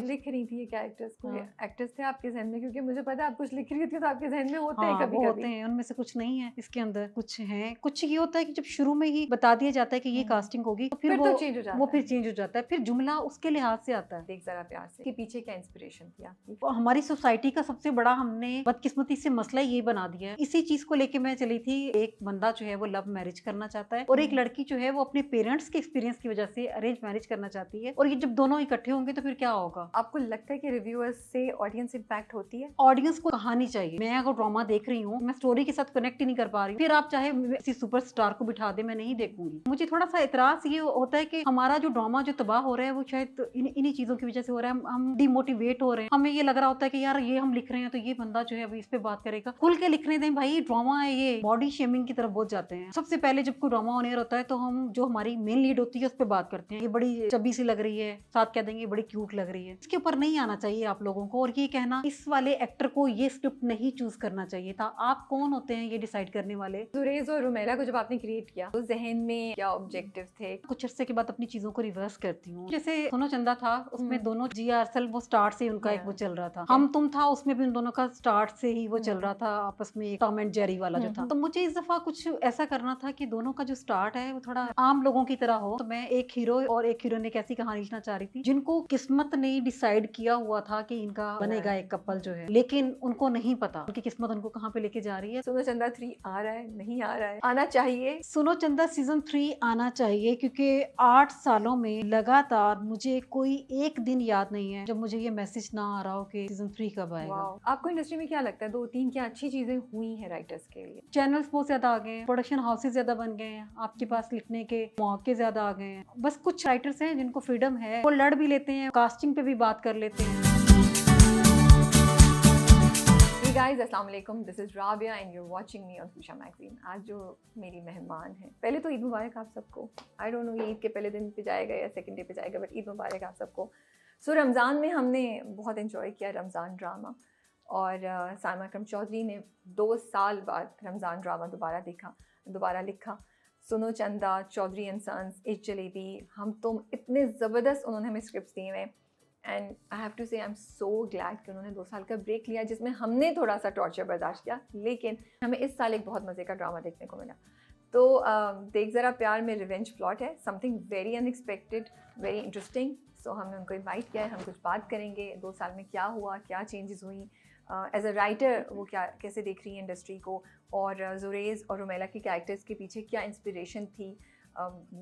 लिख रही थी ये कैरेक्टर्स को, हाँ। एक्टर्स थे आपके जहन में? क्योंकि मुझे पता है आप कुछ लिख रही थी तो आपके जहन में होते हैं हाँ, कभी वो कभी। होते हैं, उनमें से कुछ नहीं है इसके अंदर, कुछ हैं। कुछ ये होता है कि जब शुरू में ही बता दिया जाता है कि ये कास्टिंग होगी, तो फिर तो चेंज हो जाता वो है। फिर चेंज हो जाता है, फिर जुमला उसके लिहाज से आता है। देख जरा प्यार से, कि पीछे क्या इंस्पिरेशन थी आपकी? तो हमारी सोसाइटी का सबसे बड़ा हमने बदकिस्मती से मसला ये बना दिया है। इसी चीज को लेके मैं चली थी। एक बंदा जो है वो लव मैरिज करना चाहता है और एक लड़की जो है वो अपने पेरेंट्स के एक्सपीरियंस की वजह से अरेंज मैरिज करना चाहती है, और ये जब दोनों इकट्ठे होंगे तो फिर क्या होगा? आपको लगता है कि रिव्यूअर्स से ऑडियंस इम्पैक्ट होती है? ऑडियंस को कहानी चाहिए। मैं अगर ड्रामा देख रही हूँ, मैं स्टोरी के साथ कनेक्ट ही नहीं कर पा रही हूँ, फिर आप चाहे किसी सुपरस्टार को बिठा दे, मैं नहीं देखूंगी। मुझे थोड़ा सा इतराज ये होता है कि हमारा जो ड्रामा जो तबाह हो रहा है वो शायद इन्हीं चीजों की वजह से हो रहा है। हम डिमोटिवेट हो रहे हैं। हमें ये लग रहा होता है कि यार ये हम लिख रहे हैं तो ये बंदा जो है अभी इस पे बात करेगा, खुल के लिखने दें भाई, ड्रामा है ये। बॉडी शेमिंग की तरफ बहुत जाते हैं। सबसे पहले जब कोई ड्रामा ऑन एयर होता है तो हम जो हमारी मेन लीड होती है उस पर बात करते हैं, ये बड़ी चब्बी सी लग रही है, साथ कह देंगे बड़ी क्यूट लग रही है। इसके ऊपर नहीं आना चाहिए आप लोगों को, और ये कहना इस वाले एक्टर को ये स्क्रिप्ट नहीं चूज करना चाहिए था। आप कौन होते हैं ये डिसाइड करने वाले? जुरेज और रुमेला को जब आपने क्रिएट किया तो जहन में क्या ऑब्जेक्टिव थे? कुछ अरसे के बाद अपनी चीजों को रिवर्स करती हूँ। जैसे सोनो चंदा था, उसमें दोनों GRSL वो स्टार्ट से उनका एक वो चल रहा था। हम तुम था, उसमें भी उन दोनों का स्टार्ट से ही वो चल रहा था आपस में, एक टॉम एंड जेरी वाला जो था। तो मुझे इस दफा कुछ ऐसा करना था कि दोनों का जो स्टार्ट है वो थोड़ा आम लोगों की तरह हो। तो मैं एक हीरो और एक हीरोइन एक ऐसी कहानी लिखना चाह रही थी जिनको किस्मत ने डिसाइड किया हुआ था कि इनका बनेगा एक कपल जो है, लेकिन उनको नहीं पता उनकी किस्मत उनको कहाँ पे लेके जा रही है। सुनो चंदा 3 आ रहा है, नहीं आ रहा है? आना चाहिए। सुनो चंदा सीजन 3 आना चाहिए, क्योंकि 8 सालों में लगातार मुझे कोई एक दिन याद नहीं है जब मुझे ये मैसेज ना आ रहा हो कि सीजन 3 कब आएगा। वाओ, आपको इंडस्ट्री में क्या लगता है 2-3 क्या अच्छी चीजें हुई हैं राइटर्स के लिए? चैनल्स बहुत ज्यादा आ गए हैं, प्रोडक्शन हाउसेज ज्यादा बन गए हैं, आपके पास लिखने के मौके ज्यादा आ गए हैं। बस कुछ राइटर्स हैं जिनको फ्रीडम है, वो लड़ भी लेते हैं, कास्टिंग पे भी बात कर लेते हैं। Hey guys, अस्सलाम वालेकुम, this is Rabia and you are watching me on Khusha magazine. आज जो मेरी मेहमान है, पहले तो ईद मुबारक आप सबको। आई डोंट नो ये ईद के पहले दिन पे जाएगा या सेकंड डे पे जाएगा, बट ईद मुबारक आप सबको। सो रमज़ान में हमने बहुत इन्जॉय किया रमज़ान ड्रामा, और साइमा अकरम चौधरी ने 2 साल बाद रमज़ान ड्रामा दोबारा लिखा। सुनो Chanda, Chaudhary and sons, is jalebi, हम तुम, इतने ज़बरदस्त उन्होंने हमें स्क्रिप्ट्स दिए हैं। एंड आई हैव टू से आई एम सो ग्लैड कि उन्होंने 2 साल का ब्रेक लिया, जिसमें हमने थोड़ा सा टॉर्चर बर्दाश्त किया, लेकिन हमें इस साल एक बहुत मज़े का ड्रामा देखने को मिला। तो देख ज़रा प्यार में रिवेंज प्लॉट है, something very unexpected, very interesting. So हमने उनको इन्वाइट किया है, हम कुछ बात करेंगे 2 साल में क्या हुआ, क्या चेंजेस हुई, एज अ राइटर वो कैसे देख रही है इंडस्ट्री को, और जुरेज और रुमेला के कैरेक्टर्स के पीछे क्या इंस्पिरेशन थी,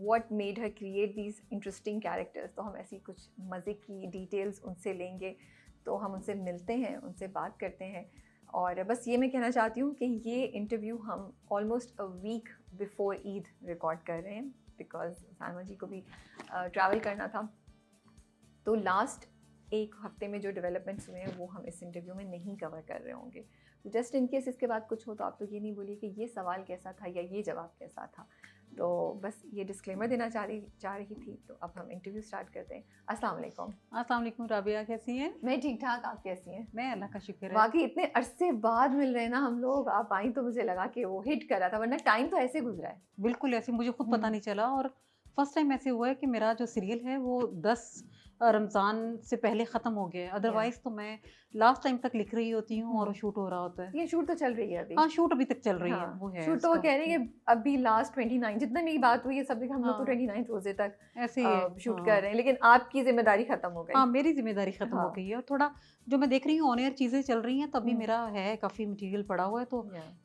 what made her create these interesting characters। तो हम ऐसी कुछ मज़े की डिटेल्स उनसे लेंगे। तो हम उनसे मिलते हैं, उनसे बात करते हैं। और बस ये मैं कहना चाहती हूँ कि ये इंटरव्यू हम almost a week before Eid record कर रहे हैं, बिकॉज साइमा जी को भी ट्रैवल करना था। तो लास्ट एक हफ्ते में जो डेवलपमेंट्स हुए हैं वो हम इस इंटरव्यू में नहीं कवर कर रहे होंगे। तो जस्ट इन केस इसके बाद कुछ हो तो आप लोग ये नहीं बोलिए कि ये सवाल कैसा था या ये जवाब कैसा था। तो बस ये डिस्क्लेमर देना चाह रही थी। तो अब हम इंटरव्यू स्टार्ट करते हैं। अस्सलाम वालेकुम। अस्सलाम वालेकुम राबिया, कैसी हैं? मैं ठीक ठाक, आप कैसी हैं? मैं अल्लाह का शुक्र है। वाकई इतने अरसे बाद मिल रहे हैं ना हम लोग, आप आई तो मुझे लगा कि वो हिट कर रहा था, वरना टाइम तो ऐसे गुजरा है। बिल्कुल ऐसे मुझे खुद पता नहीं चला, और फर्स्ट टाइम ऐसे हुआ है कि मेरा जो सीरियल है वो 10 रमज़ान से पहले ख़त्म हो गया है। अदरवाइज़ तो मैं लास्ट टाइम तक लिख रही होती हूँ और शूट हो रहा होता है। ये शूट तो चल रही है अभी? हाँ, शूट अभी तक चल रही है। हाँ, वो है शूट तो वो कह रहे हैं कि अभी लास्ट 29 जितना मेरी बात हुई है सब हम लोग तो 29 रोजे तक ऐसे ही शूट कर रहे हैं, लेकिन आपकी जिम्मेदारी खत्म हो गई। हाँ, मेरी जिम्मेदारी खत्म हो गई है, और थोड़ा जो मैं देख रही हूँ ऑन एयर चीज़ें चल रही हैं, तभी मेरा है काफ़ी मटेरियल पड़ा हुआ है, तो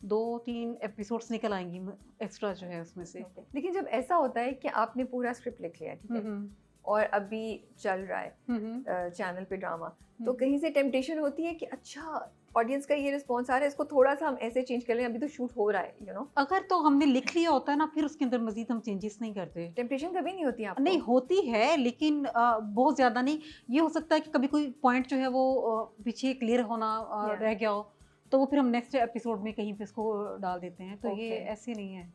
2-3 एपिसोड्स निकल आएंगी एक्स्ट्रा जो है उसमें से। लेकिन जब ऐसा होता है कि आपने पूरा स्क्रिप्ट लिख लिया, ठीक है, और अभी चल रहा है चैनल पे ड्रामा, तो कहीं से टेम्पटेशन होती है कि अच्छा ऑडियंस का ये रिस्पॉन्स आ रहा है, इसको थोड़ा सा हम ऐसे चेंज कर लें, अभी तो शूट हो रहा है, यू नो। अगर तो हमने लिख लिया होता है ना, फिर उसके अंदर मजीद हम चेंजेस नहीं करते। टेम्पटेशन कभी नहीं होती आपको? नहीं होती है, लेकिन बहुत ज़्यादा नहीं। ये हो सकता है कि कभी कोई पॉइंट जो है वो पीछे क्लियर होना रह गया हो, तो वो फिर हम नेक्स्ट एपिसोड में कहीं पे इसको डाल देते हैं। तो ये ऐसे नहीं है।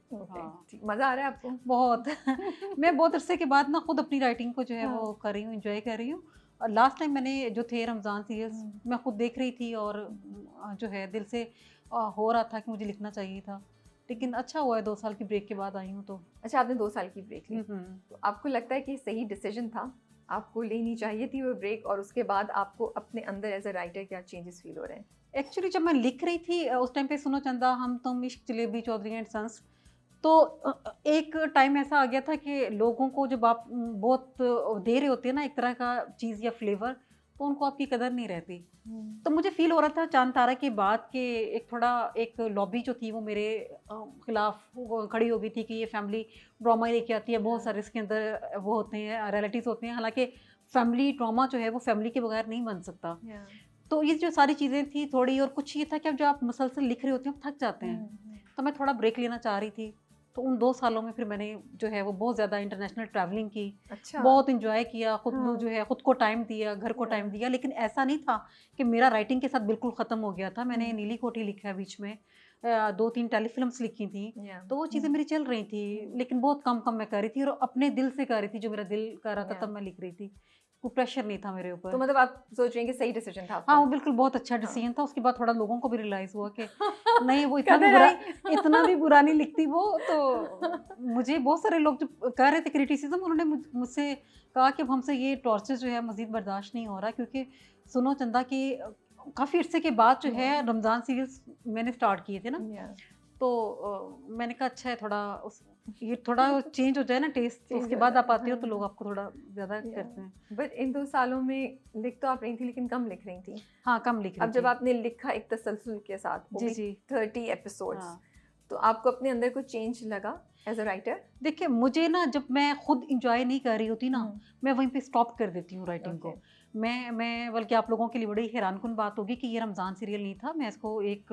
मज़ा आ रहा है आपको? बहुत मैं बहुत अरसे के बाद ना खुद अपनी राइटिंग को जो है वो कर रही हूँ, एंजॉय कर रही हूँ। और लास्ट टाइम मैंने जो थे रमज़ान सीरियल्स मैं खुद देख रही थी, और जो है दिल से हो रहा था कि मुझे लिखना चाहिए था, लेकिन अच्छा हुआ है 2 साल की ब्रेक के बाद आई हूँ तो। अच्छा, आपने 2 साल की ब्रेक ली, तो आपको लगता है कि सही डिसीजन था? आपको लेनी चाहिए थी वो ब्रेक, और उसके बाद आपको अपने अंदर एज अ राइटर क्या चेंजेस फील हो रहे हैं? एक्चुअली जब मैं लिख रही थी उस टाइम पे सुनो चंदा, हम तुम, इश्क, जलेबी, चौधरी एंड सन्स, तो एक टाइम ऐसा आ गया था कि लोगों को जब आप बहुत दे रहे होते हैं ना एक तरह का चीज़ या फ्लेवर, तो उनको आपकी कदर नहीं रहती। तो मुझे फ़ील हो रहा था चाँद तारा के बाद कि एक थोड़ा एक लॉबी जो थी वो मेरे खिलाफ वो खड़ी हो गई थी कि ये फैमिली ड्रामा लेके आती है, बहुत सारे इसके अंदर वो होते हैं, रियलिटीज़ होते हैं, हालाँकि फैमिली ड्रामा जो है वो फैमिली के बगैर नहीं बन सकता। तो ये जो सारी चीज़ें थी थोड़ी, और कुछ ये था कि अब जब आप मुसलसल लिख रहे होते हो आप थक जाते हैं, तो मैं थोड़ा ब्रेक लेना चाह रही थी। तो उन 2 सालों में फिर मैंने जो है वो बहुत ज़्यादा इंटरनेशनल ट्रैवलिंग की, अच्छा। बहुत एन्जॉय किया, खुद हाँ। जो है खुद को टाइम दिया, घर को टाइम दिया। लेकिन ऐसा नहीं था कि मेरा राइटिंग के साथ बिल्कुल ख़त्म हो गया था। मैंने नीली कोठी लिखा है बीच में, 2-3 टेलीफ़िल्म्स लिखी थी, तो वो चीज़ें मेरी चल रही थी, लेकिन बहुत कम-कम मैं कर रही थी और अपने दिल से कर रही थी, जो मेरा दिल कर रहा था तब मैं लिख रही थी। कोई प्रेशर नहीं था मेरे ऊपर। तो मतलब आप सोच रही हैं कि सही डिसीजन था आपका? हाँ, वो बिल्कुल बहुत अच्छा डिसीजन था। उसके बाद थोड़ा लोगों को भी रियलाइज़ हुआ कि नहीं, वो कदर आई। इतना भी बुरा नहीं लिखती वो। तो मुझे बहुत सारे लोग जो कर रहे थे क्रिटिसिज़्म, उन्होंने मुझसे कहा कि अब हमसे ये टॉर्चर जो है मज़ीद बर्दाश्त नहीं हो रहा, क्योंकि सुनो चंदा कि काफ़ी अरसे के बाद जो है रमज़ान सीरियल्स मैंने स्टार्ट किए थे ना, तो मैंने कहा अच्छा है थोड़ा ये थोड़ा चेंज हो जाए ना टेस्ट, तो उसके बाद आप आते हो तो लोग आपको थोड़ा ज़्यादा करते हैं। बट इन 2 सालों में लिख तो आप रही थी लेकिन कम लिख रही थी। हाँ, कम लिख रही अब जब थी। आपने लिखा एक तसलसल के साथ, वो जी, भी जी। 30 एपिसोड्स, हाँ। तो आपको अपने अंदर कुछ चेंज लगा एज अ राइटर? देखिए, मुझे ना जब मैं खुद एन्जॉय नहीं कर रही होती ना, मैं वहीं पे स्टॉप कर देती हूँ राइटिंग को। मैं बल्कि आप लोगों के लिए बड़ी हैरानकुन बात होगी कि ये रमज़ान सीरियल नहीं था, मैं इसको एक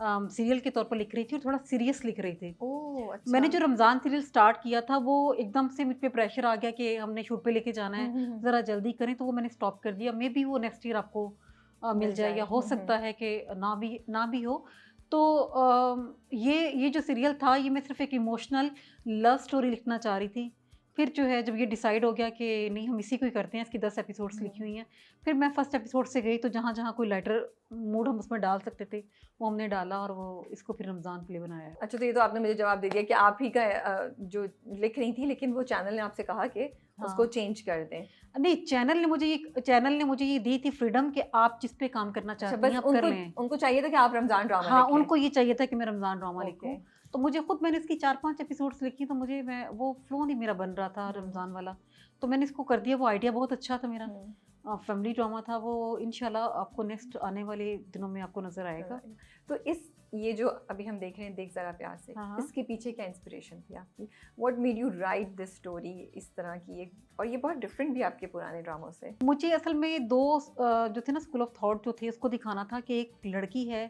सीरियल के तौर पर लिख रही थी और थोड़ा सीरियस लिख रही थी। ओह! अच्छा। मैंने जो रमज़ान सीरियल स्टार्ट किया था वो एकदम से मुझ पे प्रेशर आ गया कि हमने शूट पे लेके जाना है, ज़रा जल्दी करें, तो वो मैंने स्टॉप कर दिया। मेबी वो नेक्स्ट ईयर आपको मिल जाए, या हो सकता है कि ना भी हो। तो ये जो सीरियल था, ये मैं सिर्फ़ एक इमोशनल लव स्टोरी लिखना चाह रही थी। फिर जो है जब ये डिसाइड हो गया कि नहीं, हम इसी को ही करते हैं, इसकी 10 एपिसोड्स लिखी हुई हैं। फिर मैं फर्स्ट एपिसोड से गई, तो जहाँ-जहाँ कोई लाइटर मूड हम उसमें डाल सकते थे, वो हमने डाला, और वो इसको फिर रमज़ान के लिए बनाया। अच्छा, तो ये तो आपने मुझे जवाब दे दिया कि आप ही का जो लिख रही थी, लेकिन वो चैनल ने आपसे कहा कि उसको चेंज कर दें। नहीं, चैनल ने मुझे ये दी थी फ्रीडम कि आप जिस पे काम करना अच्छा, चाहती बस हैं आप कर उनको लें। उनको चाहिए था कि आप रमज़ान ड्रामा हाँ, लिखें। उनको ये चाहिए था कि मैं रमज़ान ड्रामा लिखूँ। ओके। तो मुझे खुद, मैंने इसकी 4-5 एपिसोड्स लिखी, तो मैं वो फ्लो नहीं मेरा बन रहा था रमज़ान वाला। तो मैंने इसको कर दिया, वो आइडिया बहुत अच्छा था मेरा। फैमिली ड्रामा था वो, इंशाल्लाह आपको नेक्स्ट आने वाले दिनों में आपको नज़र आएगा। तो ये जो अभी हम देख रहे हैं, देख ज़रा प्यार से, हाँ। इसके पीछे क्या इंस्पिरेशन थी आपकी? What made you right this story इस तरह की एक, और ये बहुत डिफरेंट भी आपके पुराने ड्रामों से? मुझे असल में 2 जो थे ना स्कूल ऑफ थॉट जो थे, उसको दिखाना था कि एक लड़की है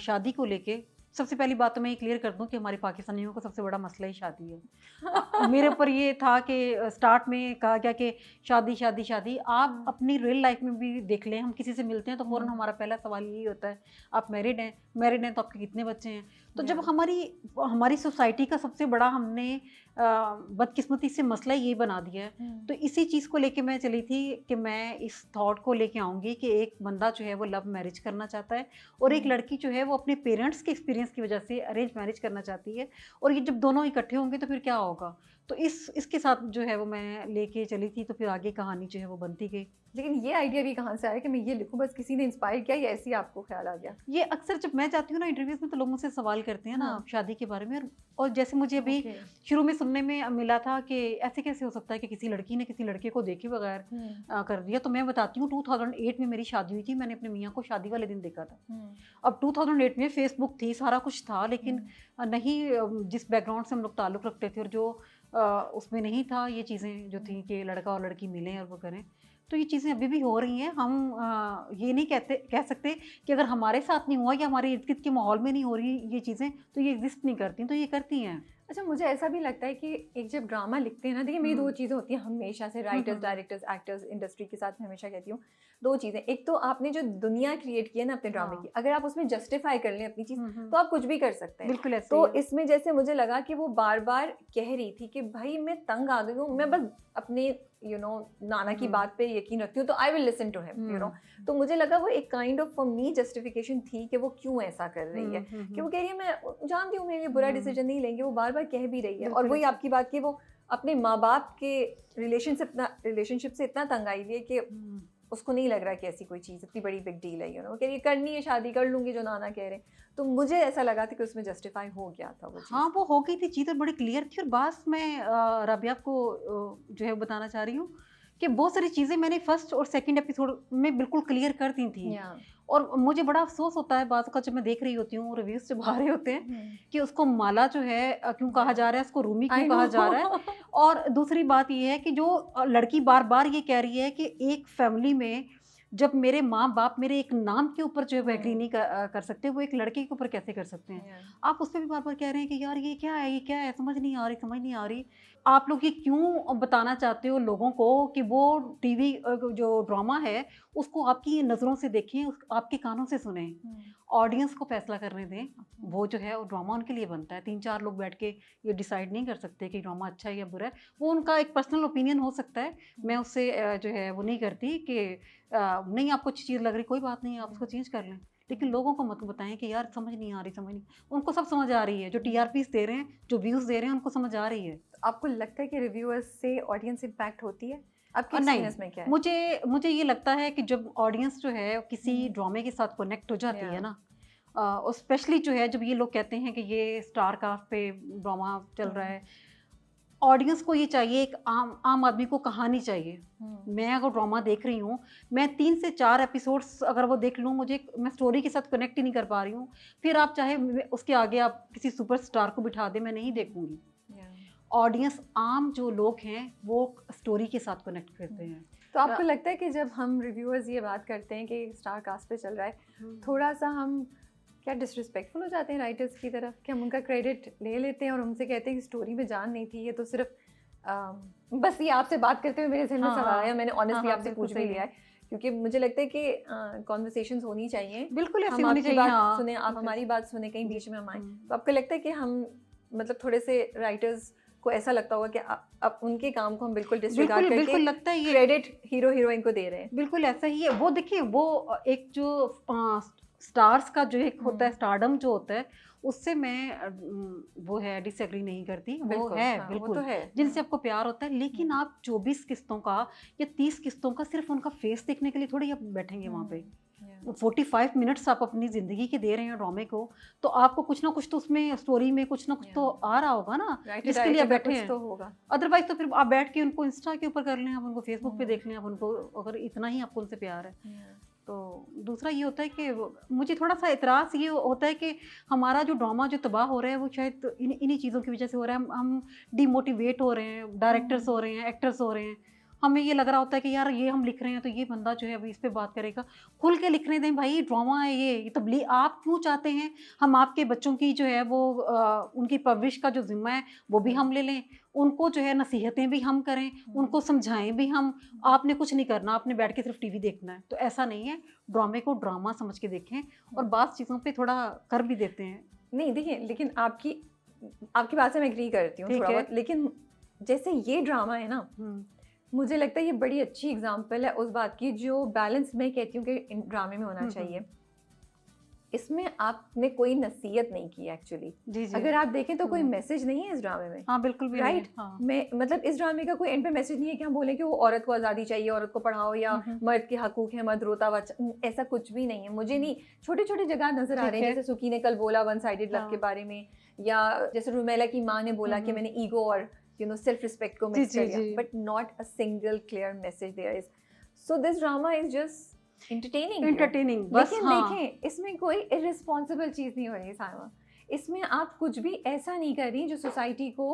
शादी को लेके। सबसे पहली बात तो मैं ये क्लियर कर दूं कि हमारे पाकिस्तानियों का सबसे बड़ा मसला ही शादी है। मेरे ऊपर ये था कि स्टार्ट में कहा गया कि शादी शादी शादी। आप अपनी रियल लाइफ में भी देख लें, हम किसी से मिलते हैं तो फ़ौरन हमारा पहला सवाल यही होता है, आप मैरिड हैं तो आपके कितने बच्चे हैं। तो जब हमारी सोसाइटी का सबसे बड़ा हमने बदकिस्मती से मसला ये बना दिया है, तो इसी चीज़ को लेके मैं चली थी कि मैं इस थॉट को लेके आऊँगी कि एक बंदा जो है वो लव मैरिज करना चाहता है, और एक लड़की जो है वो अपने पेरेंट्स के एक्सपीरियंस की वजह से अरेंज मैरिज करना चाहती है, और ये जब दोनों इकट्ठे होंगे तो फिर क्या होगा। तो इसके साथ जो है वो मैं लेके चली थी, तो फिर आगे कहानी जो है वो बनती गई। लेकिन ये आइडिया भी कहाँ से आया कि मैं ये लिखूं? बस किसी ने इंस्पायर किया या ऐसे ही आपको ख्याल आ गया? ये अक्सर जब मैं जाती हूँ ना इंटरव्यूज़ में, तो लोग मुझसे सवाल करते हैं ना शादी के बारे में, और जैसे मुझे अभी शुरू में सुनने में मिला था कि ऐसे कैसे हो सकता है कि किसी लड़की ने किसी लड़के को देखे बगैर कर दिया। तो मैं बताती हूँ, 2008 में मेरी शादी हुई थी, मैंने अपने मियाँ को शादी वाले दिन देखा था। अब 2008 में फेसबुक थी, सारा कुछ था, लेकिन नहीं जिस बैकग्राउंड से हम लोग ताल्लुक़ रखते थे और जो उसमें नहीं था ये चीज़ें जो थी कि लड़का और लड़की मिलें और वो करें। तो ये चीज़ें अभी भी हो रही हैं। हम ये नहीं कह सकते कि अगर हमारे साथ नहीं हुआ या हमारे इर्द-गिर्द के माहौल में नहीं हो रही ये चीज़ें, तो ये एग्ज़िस्ट नहीं करती, तो ये करती हैं। अच्छा, मुझे ऐसा भी लगता है कि एक जब ड्रामा लिखते हैं ना, देखिए मेरी 2 चीज़ें होती हैं हमेशा से, राइटर्स, डायरेक्टर्स, एक्टर्स, इंडस्ट्री के साथ मैं हमेशा कहती हूँ 2 चीज़ें। एक तो आपने जो दुनिया क्रिएट की है ना अपने ड्रामे की, अगर आप उसमें जस्टिफाई कर लें अपनी चीज़, तो आप कुछ भी कर सकते हैं। बिल्कुल ऐसे तो ही है। इसमें जैसे मुझे लगा कि वो बार-बार कह रही थी कि भाई मैं तंग आ गई हूँ, मैं बस अपने नाना की बात पे यकीन रखती हूँ, तो I will listen to him. तो मुझे लगा वो एक kind of for me justification थी कि वो क्यों ऐसा कर रही है, कि वो कह रही है मैं जानती हूँ मेरे लिए बुरा डिसीजन नहीं लेंगे, वो बार-बार कह भी रही है। और वही आपकी बात की, वो अपने माँ बाप के रिलेशनशिप से इतना तंग आई हुई है कि उसको नहीं लग रहा कि ऐसी कोई चीज़ इतनी बड़ी बिग डील है, कह रही करनी है शादी, कर लूँगी जो नाना कह रहे हैं। तो मुझे ऐसा लगा था कि उसमें जस्टिफाई हो गया था वो चीज़। हाँ, वो हो गई थी, चीज़ें बड़ी क्लियर थी। और बात मैं राबिया को जो है बताना चाह रही हूँ कि बहुत सारी चीज़ें मैंने फर्स्ट और सेकंड एपिसोड में बिल्कुल क्लियर कर दी थी। और मुझे बड़ा अफसोस होता है बात का, जब मैं देख रही होती हूँ रिव्यूज जब आ रहे होते हैं कि उसको माला जो है क्यों कहा जा रहा है, उसको रूमी क्यों कहा जा रहा है। और दूसरी बात ये है कि जो लड़की बार बार ये कह रही है कि एक फैमिली में जब मेरे माँ बाप मेरे एक नाम के ऊपर जो है एग्री नहीं कर सकते, वो एक लड़के के ऊपर कैसे कर सकते हैं। आप उस पर भी बार बार कह रहे हैं कि यार ये क्या है, ये क्या है, समझ नहीं आ रही। आप लोग ये क्यों बताना चाहते हो लोगों को कि वो टीवी जो ड्रामा है उसको आपकी नज़रों से देखें, आपके कानों से सुने। ऑडियंस को फैसला करने दें, वो जो है वो ड्रामा उनके लिए बनता है। 3-4 लोग बैठ के ये डिसाइड नहीं कर सकते कि ड्रामा अच्छा है या बुरा है। वो उनका एक पर्सनल ओपिनियन हो सकता है। मैं उससे जो है वो नहीं करती कि नहीं आपको अच्छी चीज़ लग रही, कोई बात नहीं, आप उसको चेंज कर लें। लेकिन लोगों को मत बताएं कि यार समझ नहीं आ रही। उनको सब समझ आ रही है, जो टीआरपीस दे रहे हैं, जो व्यूज़ दे रहे हैं, उनको समझ आ रही है। आपको लगता है कि रिव्यूअर्स से ऑडियंस इम्पैक्ट होती है? आपके नहीं, एक्सपीरियंस में क्या है? मुझे ये लगता है कि जब ऑडियंस जो है किसी ड्रामे के साथ कनेक्ट हो जाती है ना, और स्पेशली जो है जब ये लोग कहते हैं कि ये स्टार कास्ट पे ड्रामा चल रहा है, ऑडियंस को ये चाहिए, एक आम आदमी को कहानी चाहिए। मैं अगर ड्रामा देख रही हूँ, मैं 3 से 4 एपिसोड्स अगर वो देख लूँ, मैं स्टोरी के साथ कनेक्ट ही नहीं कर पा रही हूँ, फिर आप चाहे उसके आगे आप किसी सुपरस्टार को बिठा दें, मैं नहीं देखूंगी। ऑडियंस आम जो लोग हैं वो स्टोरी के साथ कनेक्ट करते हैं। तो आपको लगता है कि जब हम रिव्यूअर्स ये बात करते हैं कि स्टार कास्ट पे चल रहा है, थोड़ा सा हम क्या डिसरिस्पेक्टफुल हो जाते हैं राइटर्स की तरफ, कि हम उनका क्रेडिट ले लेते हैं और उनसे कहते हैं कि स्टोरी में जान नहीं थी, ये तो सिर्फ बस ये आपसे बात करते हुए मेरे ज़हन में सवाल आया, मैंने ऑनेस्टली आपसे पूछ भी लिया है, क्योंकि मुझे लगता है कि कॉन्वर्सेशंस होनी चाहिए। बिल्कुल ऐसी हम होनी आपकी चाहिए, बात सुने, आप हमारी बात सुने, कहीं बीच में हम आए। तो आपको लगता है कि हम मतलब थोड़े से राइटर्स को ऐसा लगता होगा कि अब उनके काम को हम बिल्कुल डिसरिगार्ड करके बिल्कुल लगता है ये क्रेडिट हीरो हीरोइन को दे रहे हैं? बिल्कुल ऐसा ही है। वो देखिए, वो एक जो स्टार्स का जो एक होता है, स्टारडम जो होता है, उससे मैं वो है डिसएग्री नहीं करती। वो है बिल्कुल, वो तो है जिनसे आपको प्यार होता है। लेकिन आप 24 किस्तों का या 30 किस्तों का सिर्फ उनका फेस देखने के लिए थोड़ी आप बैठेंगे वहाँ पे। 45 मिनट्स आप अपनी ज़िंदगी के दे रहे हैं ड्रामे को, तो आपको कुछ ना कुछ तो उसमें स्टोरी में कुछ ना कुछ तो आ रहा होगा ना, जिसके लिए आप बैठे हैं। तो होगा, अदरवाइज तो फिर आप बैठ के उनको इंस्टा के ऊपर कर लें, आप उनको फेसबुक पे देख लें, आप उनको अगर इतना ही आपको उनसे प्यार है। तो दूसरा ये होता है कि मुझे थोड़ा सा इतराज़ ये होता है कि हमारा जो ड्रामा जो तबाह हो रहा है वो शायद इन्हीं चीज़ों की वजह से हो रहा है। हम डिमोटिवेट हो रहे हैं, डायरेक्टर्स हो रहे हैं, एक्टर्स हो रहे हैं। हमें ये लग रहा होता है कि यार ये हम लिख रहे हैं तो ये बंदा जो है अभी इस पे बात करेगा, खुल के लिखने दें भाई, ड्रामा है ये तबलीग। आप क्यों चाहते हैं हम आपके बच्चों की जो है वो उनकी परवरिश का जो जिम्मा है वो भी हम ले लें, उनको जो है नसीहतें भी हम करें, उनको समझाएं भी हम। आपने कुछ नहीं करना, आपने बैठ के सिर्फ टीवी देखना है, तो ऐसा नहीं है। ड्रामे को ड्रामा समझ के देखें और बात चीज़ों पे थोड़ा कर भी देते हैं। नहीं देखिए, लेकिन आपकी बात से मैं एग्री करती हूँ थोड़ा बहुत, लेकिन जैसे ये ड्रामा है ना, मुझे लगता है ये बड़ी अच्छी एग्जांपल है उस बात की जो बैलेंस मैं कहती हूँ कि ड्रामे में होना चाहिए। इसमें आपने कोई नसीहत नहीं की एक्चुअली। अगर आप देखें तो कोई मैसेज नहीं है इस ड्रामे में। हाँ बिल्कुल भी राइट। मैं मतलब इस ड्रामे का कोई एंड पे मैसेज नहीं है कि हम बोलें कि वो औरत को आज़ादी चाहिए, औरत को पढ़ाओ, या मर्द के हकूक है, मर्द रोता बच्चा, ऐसा कुछ भी नहीं है। मुझे नहीं, छोटे छोटे जगह नजर आ रहे हैं, जैसे सुकी ने कल बोला वन साइडेड लव के बारे में, या जैसे रुमेला की माँ ने बोला कि मैंने ईगो और सेल्फ रिस्पेक्ट को मिक्स कर दिया, but not a single clear message there is. So this drama is just entertaining बस। लेकिन देखें, इसमें कोई इररिस्पॉन्सिबल चीज़ नहीं हो रही साइमा। इसमें आप कुछ भी ऐसा नहीं कर रही जो सोसाइटी को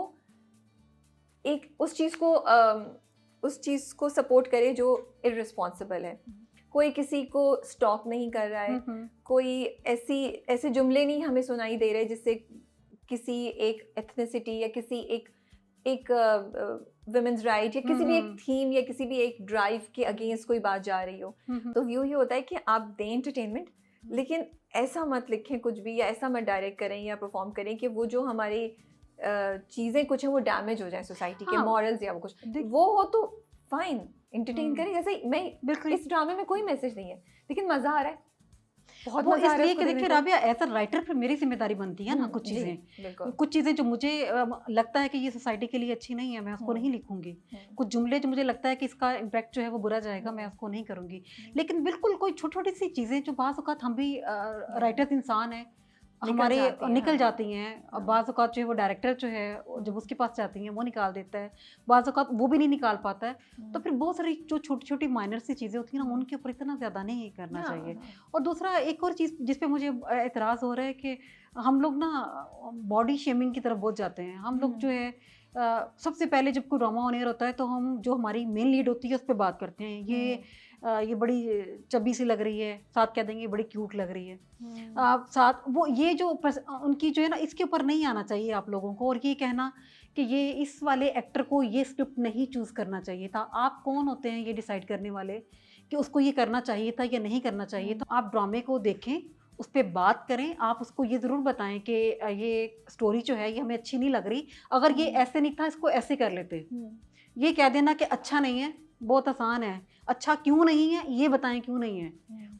एक उस चीज़ को सपोर्ट करे जो इररिस्पॉन्सिबल है। कोई किसी को स्टॉक नहीं कर रहा है, कोई ऐसे जुमले नहीं हमें सुनाई दे रहे जिससे किसी एक एथनिसिटी या किसी एक वुमेन्स राइट या किसी भी एक थीम या किसी भी एक ड्राइव के अगेंस्ट कोई बात जा रही हो। तो व्यू ये होता है कि आप दें एंटरटेनमेंट, लेकिन ऐसा मत लिखें कुछ भी, या ऐसा मत डायरेक्ट करें या परफॉर्म करें कि वो जो हमारी चीज़ें कुछ हैं वो डैमेज हो जाए सोसाइटी के मॉरल्स या वो कुछ। वो हो तो फाइन, एंटरटेन करें। जैसे मैं इस ड्रामे में कोई मैसेज नहीं है, लेकिन मज़ा आ रहा है। बहुत वो मजा आ रहा है इसलिए उसको कि देने देखिए को। राबिया एज अ राइटर फिर मेरी जिम्मेदारी बनती है ना कुछ जी, चीजें, बिल्कुल। कुछ चीजें जो मुझे लगता है कि ये सोसाइटी के लिए अच्छी नहीं है, मैं उसको हम्म, नहीं लिखूंगी। हम्म, कुछ जुमले जो मुझे लगता है कि इसका इम्पैक्ट जो है वो बुरा जाएगा, मैं हम्म, उसको नहीं करूंगी। हम्म, लेकिन बिल्कुल कोई छोटी छोटी सी चीजें जो बाज़ औक़ात हम भी राइटर्स इंसान है, निकल हमारे जाती हैं, निकल हाँ। जाती हैं। हाँ। बाज़ औक़ात जो है वो डायरेक्टर जो है जब उसके पास जाती हैं वो निकाल देता है, बाज़ औक़ात वो भी नहीं निकाल पाता है। तो फिर बहुत सारी जो छोटी छोटी माइनर सी चीज़ें होती हैं ना, उनके ऊपर इतना ज़्यादा नहीं करना हाँ, चाहिए। हाँ, और दूसरा एक और चीज़ जिस पे मुझे एतराज़ हो रहा है कि हम लोग ना बॉडी शेमिंग की तरफ बहुत जाते हैं। हम लोग जो है सबसे पहले जब कोई ड्रामा ऑन एयर होता है तो हम जो हमारी मेन लीड होती है उस पे बात करते हैं, ये बड़ी चब्बी सी लग रही है, साथ कह देंगे बड़ी क्यूट लग रही है। साथ वो ये जो उनकी जो है ना, इसके ऊपर नहीं आना चाहिए आप लोगों को, और ये कहना कि ये इस वाले एक्टर को ये स्क्रिप्ट नहीं चूज़ करना चाहिए था। आप कौन होते हैं ये डिसाइड करने वाले कि उसको ये करना चाहिए था या नहीं करना चाहिए था? आप ड्रामे को देखें, उस पे बात करें, आप उसको ये ज़रूर बताएं कि ये स्टोरी जो है ये हमें अच्छी नहीं लग रही, अगर ये ऐसे नहीं था इसको ऐसे कर लेते। ये कह देना कि अच्छा नहीं है बहुत आसान है, अच्छा क्यों नहीं है ये बताएं क्यों नहीं है।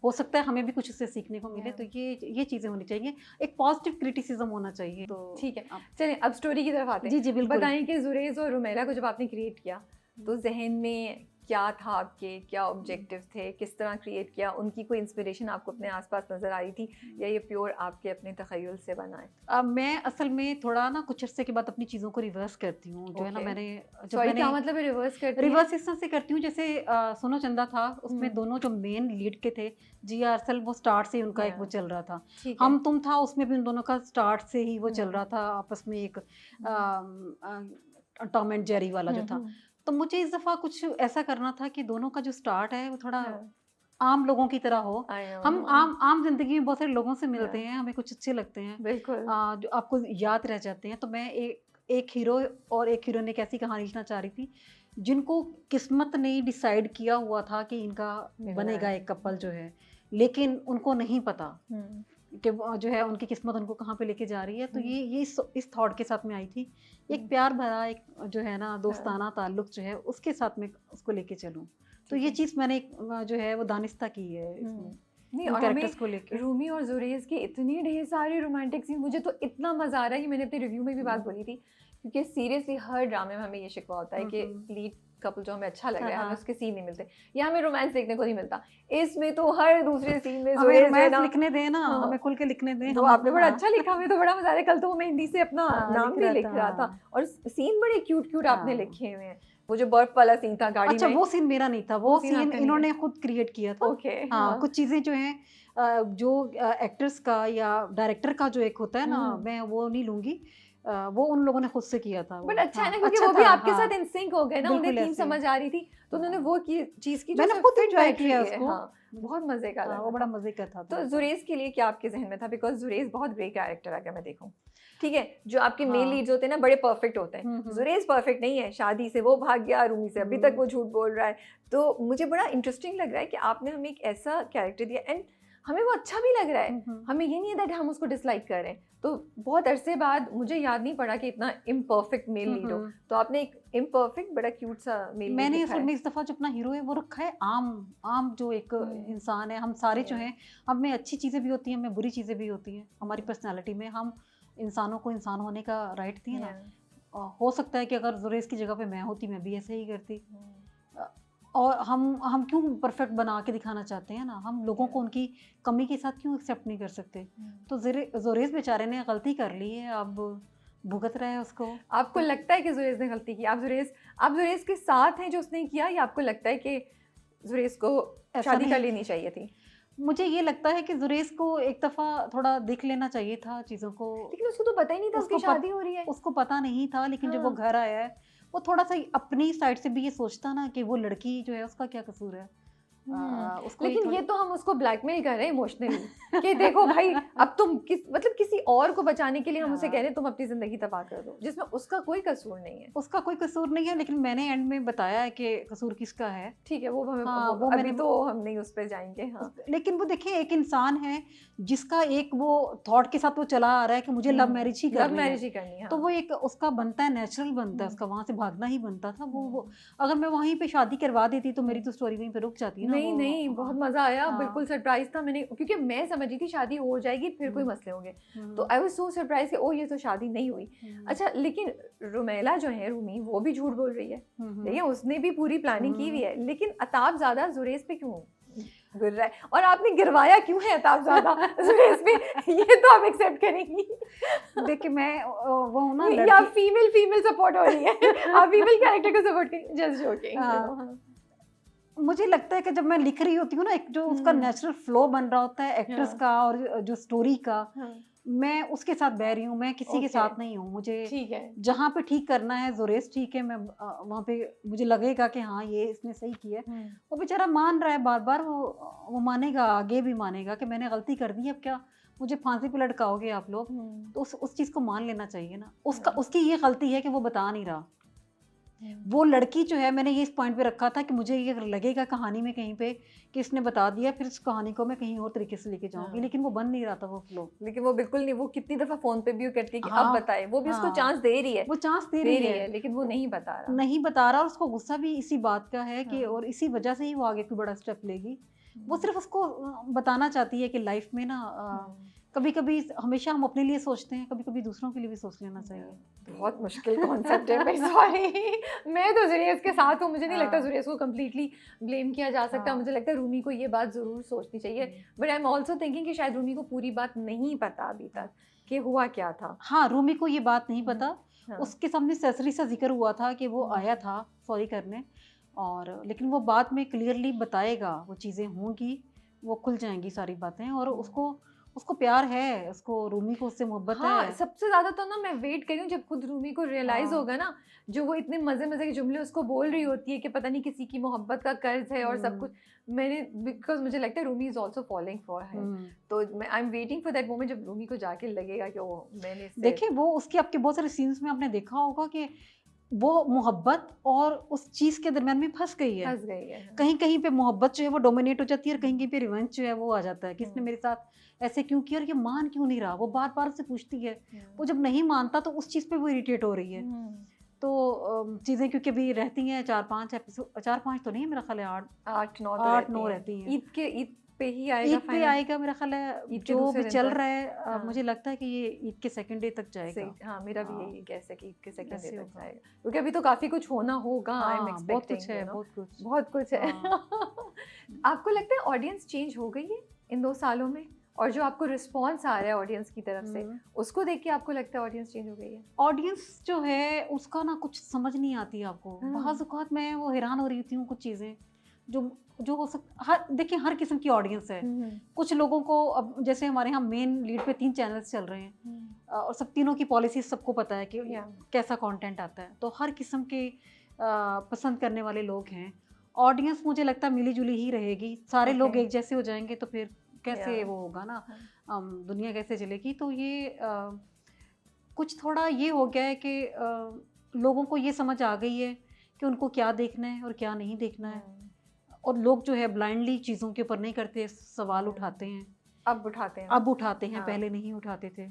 हो सकता है हमें भी कुछ इससे सीखने को मिले। तो ये चीज़ें होनी चाहिए, एक पॉजिटिव क्रिटिसिज्म होना चाहिए। तो ठीक है, चलिए अब स्टोरी की तरफ आते हैं। जी जी बिल्कुल। बताएं कि जुरेज और रुमेला को जब आपने क्रिएट किया तो जहन में क्या था आपके, क्या ऑब्जेक्टिव्स थे, किस तरह क्रिएट किया, उनकी कोई इंस्पिरेशन आपको अपने आसपास नजर आ रही थी या ये प्योर आपके अपने तखय्युल से बना है? अब मैं असल में थोड़ा ना कुछ अरसे के बाद अपनी चीज़ों को रिवर्स करती हूँ, जो है ना, Okay. मैंने जब सॉरी, क्या मैंने मतलब है रिवर्स करती हैं? रिवर्स इस तरह से करती हूँ जैसे सोनो चंदा था, उसमें हम्म। दोनों जो मेन लीड के थे, जिया अरसल, वो स्टार्ट से ही उनका एक Yeah. वो चल रहा था। ठीक है। हम तुम था, उसमें भी उन दोनों का स्टार्ट से ही वो चल हम्म। रहा था आपस में एक टॉम एंड जेरी वाला जो था। तो मुझे इस दफ़ा कुछ ऐसा करना था कि दोनों का जो स्टार्ट है वो थोड़ा हाँ, आम लोगों की तरह हो। I know, हम हाँ, आम ज़िंदगी में बहुत सारे लोगों से मिलते Yeah. हैं, हमें कुछ अच्छे लगते हैं, बिल्कुल। जो आपको याद रह जाते हैं। तो मैं एक हीरो और एक हीरोइन एक ऐसी कहानी लिखना चाह रही थी जिनको किस्मत ने डिसाइड किया हुआ था कि इनका मिलना बनेगा है। एक कपल जो है, लेकिन उनको नहीं पता हम्म, कि वो जो है उनकी किस्मत उनको कहाँ पे लेके जा रही है। तो ये इस थॉट के साथ में आई थी, एक हम्म। प्यार भरा एक जो है ना दोस्ताना ताल्लुक जो है उसके साथ में उसको लेके चलूं। तो ठीक ये है। चीज़ मैंने जो है वो दानिस्ता की है इसमें, नहीं, इन और हमें कैरेक्टर्स को लेके। रूमी और जुरेज के इतने ढेर सारे रोमांटिक सीन, मुझे तो इतना मजा आ रहा है कि मैंने अपने रिव्यू में भी बात बोली थी, क्योंकि सीरियसली हर ड्रामे में हमें ये शिकवा होता है कि लीड कपल जो हमें अच्छा लग रहा है, हमें उसके सीन नहीं मिलते या हमें रोमांस देखने को नहीं मिलता। इसमें तो हर दूसरे सीन में हमें जुरेज जो है रोमांस ना, लिखने दें ना, हाँ, हमें खुल के लिखने दें। तो आपने बड़ा अच्छा लिखा, हमें तो बड़ा मजा आ रहा है। कल तो वो मेहंदी से अपना नाम भी लिख रहा था हाँ। और सीन बड़े क्यूट क्यूट आपने हाँ। लिखे हुए हैं। वो जो बर्फ वाला सीन था गाड़ी अच्छा में, वो सीन मेरा नहीं था, वो सीन सीन आपका नहीं इन्होंने है? खुद क्रिएट किया था। ओके, हाँ, कुछ चीज़ें जो हैं जो एक्टर्स का या डायरेक्टर का जो एक होता है ना, मैं वो नहीं लूँगी, वो उन लोगों ने खुद से किया था वो। बट अच्छा है हाँ, ना, क्योंकि अच्छा वो भी था, आपके हाँ, साथ इन सिंक हो गए ना, उन्हें बिल्कुल थीम ऐसे। समझ आ रही थी तो उन्होंने वो चीज की जो मैंने सिर्फ खुद fit एंजॉय बैठ किया रही है। उसको। हाँ, बहुत मजे का हाँ, लगा वो बड़ा था। मजे का था। तो जुरेज के लिए क्या आपके जहन में था? बिकॉज जुरेज बहुत ग्रेट कैरेक्टर अगर मैं देखूं, ठीक है, जो आपके मेल हाँ। लीड्स होते हैं ना बड़े परफेक्ट होते हैं, जुरेज परफेक्ट नहीं है। शादी से वो भाग गया, रूमी से अभी तक वो झूठ बोल रहा है। तो मुझे बड़ा इंटरेस्टिंग लग रहा है कि आपने हमें एक ऐसा कैरेक्टर दिया एंड हमें वो अच्छा भी लग रहा है। हमें ये नहीं है दैट हम उसको डिसलाइक कर रहे हैं। तो बहुत अरसे बाद मुझे याद नहीं पड़ा कि इतना इम्परफेक्ट मेल लीड हो, तो आपने एक इम्परफेक्ट बड़ा क्यूट सा मेल लीड मैंने लिखा असल है। में इस दफा जो अपना हीरो है वो रखा है आम जो एक इंसान है। हम सारे जो हैं, हम में अच्छी चीज़ें भी होती हैं, हमें बुरी चीज़ें भी होती हैं, हमारी पर्सनालिटी में हम इंसानों को इंसान होने का राइट दिए ना। हो सकता है कि अगर जुरेज की जगह पे मैं होती, मैं भी ऐसे ही करती। और हम क्यों परफेक्ट बना के दिखाना चाहते हैं ना, हम लोगों को उनकी कमी के साथ क्यों एक्सेप्ट नहीं कर सकते। तो जुरेज बेचारे ने गलती कर ली है, अब भुगत रहा है उसको। आपको लगता है कि जुरेज ने गलती की? आप जुरेज के साथ हैं जो उसने किया, या आपको लगता है कि जुरेज को शादी कर लेनी चाहिए थी? मुझे ये लगता है कि जुरेज को एक दफ़ा थोड़ा देख लेना चाहिए था चीज़ों को। लेकिन उसको तो पता ही नहीं था उसकी शादी हो रही है। उसको पता नहीं था, लेकिन जब वो हाँ। घर आया है, वो थोड़ा सा अपनी साइड से भी ये सोचता ना कि वो लड़की जो है उसका क्या कसूर है। उसको लेकिन ये तो हम उसको ब्लैकमेल कर रहे हैं इमोशनली कि देखो भाई, अब तुम किसी और को बचाने के लिए हम उसे कह रहे हैं तुम अपनी जिंदगी तबाह कर दो, जिसमें उसका कोई कसूर नहीं है। उसका कोई कसूर नहीं है, लेकिन मैंने एंड में बताया है कि कसूर किसका है। ठीक है, वो हमें हाँ, वो अभी तो हम नहीं उस पर जाएंगे। हाँ। लेकिन वो देखिए एक इंसान है जिसका एक वो थॉट के साथ वो चला आ रहा है कि मुझे लव मैरिज ही करनी है। तो वो एक उसका बनता है, नेचुरल बनता है उसका, वहां से भागना ही बनता था। वो अगर मैं वहीं पे शादी करवा देती तो मेरी तो स्टोरी वहीं पे रुक जाती है ना नहीं वो, नहीं, बहुत मजा आया, हाँ। बिल्कुल सरप्राइज था। मैंने, क्योंकि मैं समझ रही थी शादी हो जाएगी फिर कोई मसले होंगे, तो आई वाज सो सरप्राइज कि ओ ये तो शादी नहीं हुई। अच्छा, लेकिन रुमेला जो है, रूमी, वो भी झूठ बोल रही है, देखिए उसने भी पूरी प्लानिंग की हुई है, लेकिन अताब ज्यादा जुरेज पे क्यों गिर रहा है, और आपने गिरवाया क्यों है अताब ज्यादा जुरेज पे, ये तो आप एक्सेप्ट करेंगी? देखिए मैं वो हूँ ना या फीमेल सपोर्ट हो रही है, आप फीमेल कैरेक्टर को सपोर्ट करें, जस्ट जोकिंग। मुझे लगता है कि जब मैं लिख रही होती हूँ ना, एक जो उसका नेचुरल फ्लो बन रहा होता है एक्ट्रेस का और जो स्टोरी का, मैं उसके साथ बह रही हूँ, मैं किसी के साथ नहीं हूँ। मुझे ठीक है, जहाँ पे ठीक करना है, जुरेज ठीक है, मैं वहाँ पे मुझे लगेगा कि हाँ ये इसने सही किया है, वो बेचारा मान रहा है बार बार, वो मानेगा, आगे भी मानेगा कि मैंने गलती कर दी, अब क्या मुझे फांसी पे लटकाओगे आप लोग, तो उस चीज़ को मान लेना चाहिए ना। उसकी ये गलती है कि वो बता नहीं रहा। वो लड़की जो है, मैंने ये इस पॉइंट पे रखा था कि मुझे ये लगेगा कहानी में कहीं पे कि इसने बता दिया, फिर इस कहानी को मैं कहीं और तरीके से लेके जाऊंगी, लेकिन वो बन नहीं रहा था वो फ्लो। लेकिन वो बिल्कुल नहीं, वो कितनी दफा फोन पे भी करती है कि हाँ, अब बताए, वो भी उसको चांस दे रही है, वो चांस दे रही है, लेकिन वो नहीं बता रहा, नहीं बता रहा, और उसको गुस्सा भी इसी बात का है कि, और इसी वजह से ही वो आगे कोई बड़ा स्टेप लेगी। वो सिर्फ उसको बताना चाहती है कि लाइफ में ना कभी कभी हमेशा हम अपने लिए सोचते हैं, कभी कभी दूसरों के लिए भी सोच लेना चाहिए। बहुत मुश्किल कॉन्सेप्ट है, सॉरी। मैं तो जुरेज के साथ हूँ, मुझे नहीं लगता जुरेज को कम्प्लीटली ब्लेम किया जा सकता। मुझे लगता है रूमी को ये बात ज़रूर सोचनी चाहिए, but I am also thinking कि शायद रूमी को पूरी बात नहीं पता अभी तक कि हुआ क्या था। हाँ, रूमी को ये बात नहीं पता। उसके सामने ससरी सा जिक्र हुआ था कि वो आया था सॉरी करने, और लेकिन वो बाद में क्लियरली बताएगा, वो चीज़ें होंगी, वो खुल जाएंगी सारी बातें, और उसको प्यार है, उसको रूमी को उससे मोहब्बत है। सबसे ज्यादा तो ना मैं वेट कर रही हूँ जब खुद रूमी को रियलाइज होगा ना, जो वो इतने मजे मजे के जुमले उसको बोल रही होती है कि पता नहीं किसी की मोहब्बत का कर्ज है और सब कुछ, मैंने, बिकॉज मुझे लगता है Rumi is also following for him, तो I am waiting for that moment जब रूमी को जाके लगेगा कि वो मैंने देखिए, वो उसके आपके बहुत सारे सीन्स में आपने देखा होगा कि वो मोहब्बत और उस चीज के दरमियान में फंस गई है। कहीं कहीं पे मोहब्बत जो है वो डोमिनेट हो जाती है, और कहीं कहीं पे रिवेंज जो है वो आ जाता है कि इसने मेरे साथ ऐसे क्यों किया और ये मान क्यों नहीं रहा। वो बार बार से पूछती है, वो जब नहीं मानता तो उस चीज पे वो इरिटेट हो रही है। तो चीजें क्योंकि अभी रहती हैं 4-5 एपिसोड, 4-5 तो नहीं, मेरा ख्याल है 8-9 रहती हैं। ईद पे ही आएगा, ईद पे आएगा मेरा ख्याल है, जो भी चल रहा है। मुझे लगता है कि ये ईद के सेकंड डे तक जाएगा। हाँ, मेरा भी यही गैस है कि ईद के सेकंड डे तक जाएगा, क्योंकि अभी तो काफी कुछ होना होगा। आई एम एक्सपेक्टिंग बहुत कुछ है। आपको लगता है ऑडियंस चेंज हो गई है इन 2 सालों में, और जो आपको रिस्पॉन्स आ रहा है ऑडियंस की तरफ से, उसको देख के आपको लगता है ऑडियंस चेंज हो गई है? ऑडियंस जो है उसका ना कुछ समझ नहीं आती आपको। बहुत औक़ात मैं वो हैरान हो रही थी कुछ चीज़ें जो हो देखिए हर किस्म की ऑडियंस है। कुछ लोगों को, अब जैसे हमारे यहाँ मेन लीड पे 3 चैनल्स चल रहे हैं, और सब तीनों की पॉलिसी सबको पता है कि कैसा कंटेंट आता है, तो हर किस्म के पसंद करने वाले लोग हैं। ऑडियंस मुझे लगता है मिली जुली ही रहेगी। सारे लोग एक जैसे हो जाएंगे तो फिर कैसे वो होगा ना, दुनिया कैसे चलेगी। तो ये कुछ थोड़ा ये हो गया है कि लोगों को ये समझ आ गई है कि उनको क्या देखना है और क्या नहीं देखना है, और लोग जो है ब्लाइंडली चीज़ों के ऊपर नहीं करते, सवाल उठाते हैं। अब उठाते हैं, पहले नहीं उठाते थे।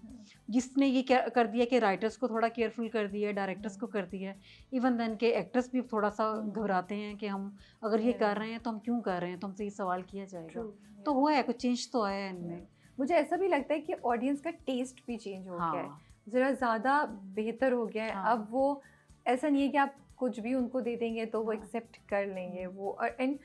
जिसने ये कर दिया कि राइटर्स को थोड़ा केयरफुल कर दिया, डायरेक्टर्स को कर दिया, इवन देन के एक्टर्स भी थोड़ा सा घबराते हैं कि हम अगर ये कर रहे हैं तो हम क्यों कर रहे हैं, तो हमसे ये सवाल किया जाएगा। तो हुआ है, कुछ चेंज तो आया है इनमें। मुझे ऐसा भी लगता है कि ऑडियंस का टेस्ट भी चेंज हो गया है, ज़रा ज़्यादा बेहतर हो गया है। अब वो ऐसा नहीं है कि आप कुछ भी उनको दे देंगे तो वो एक्सेप्ट कर लेंगे वो, एंड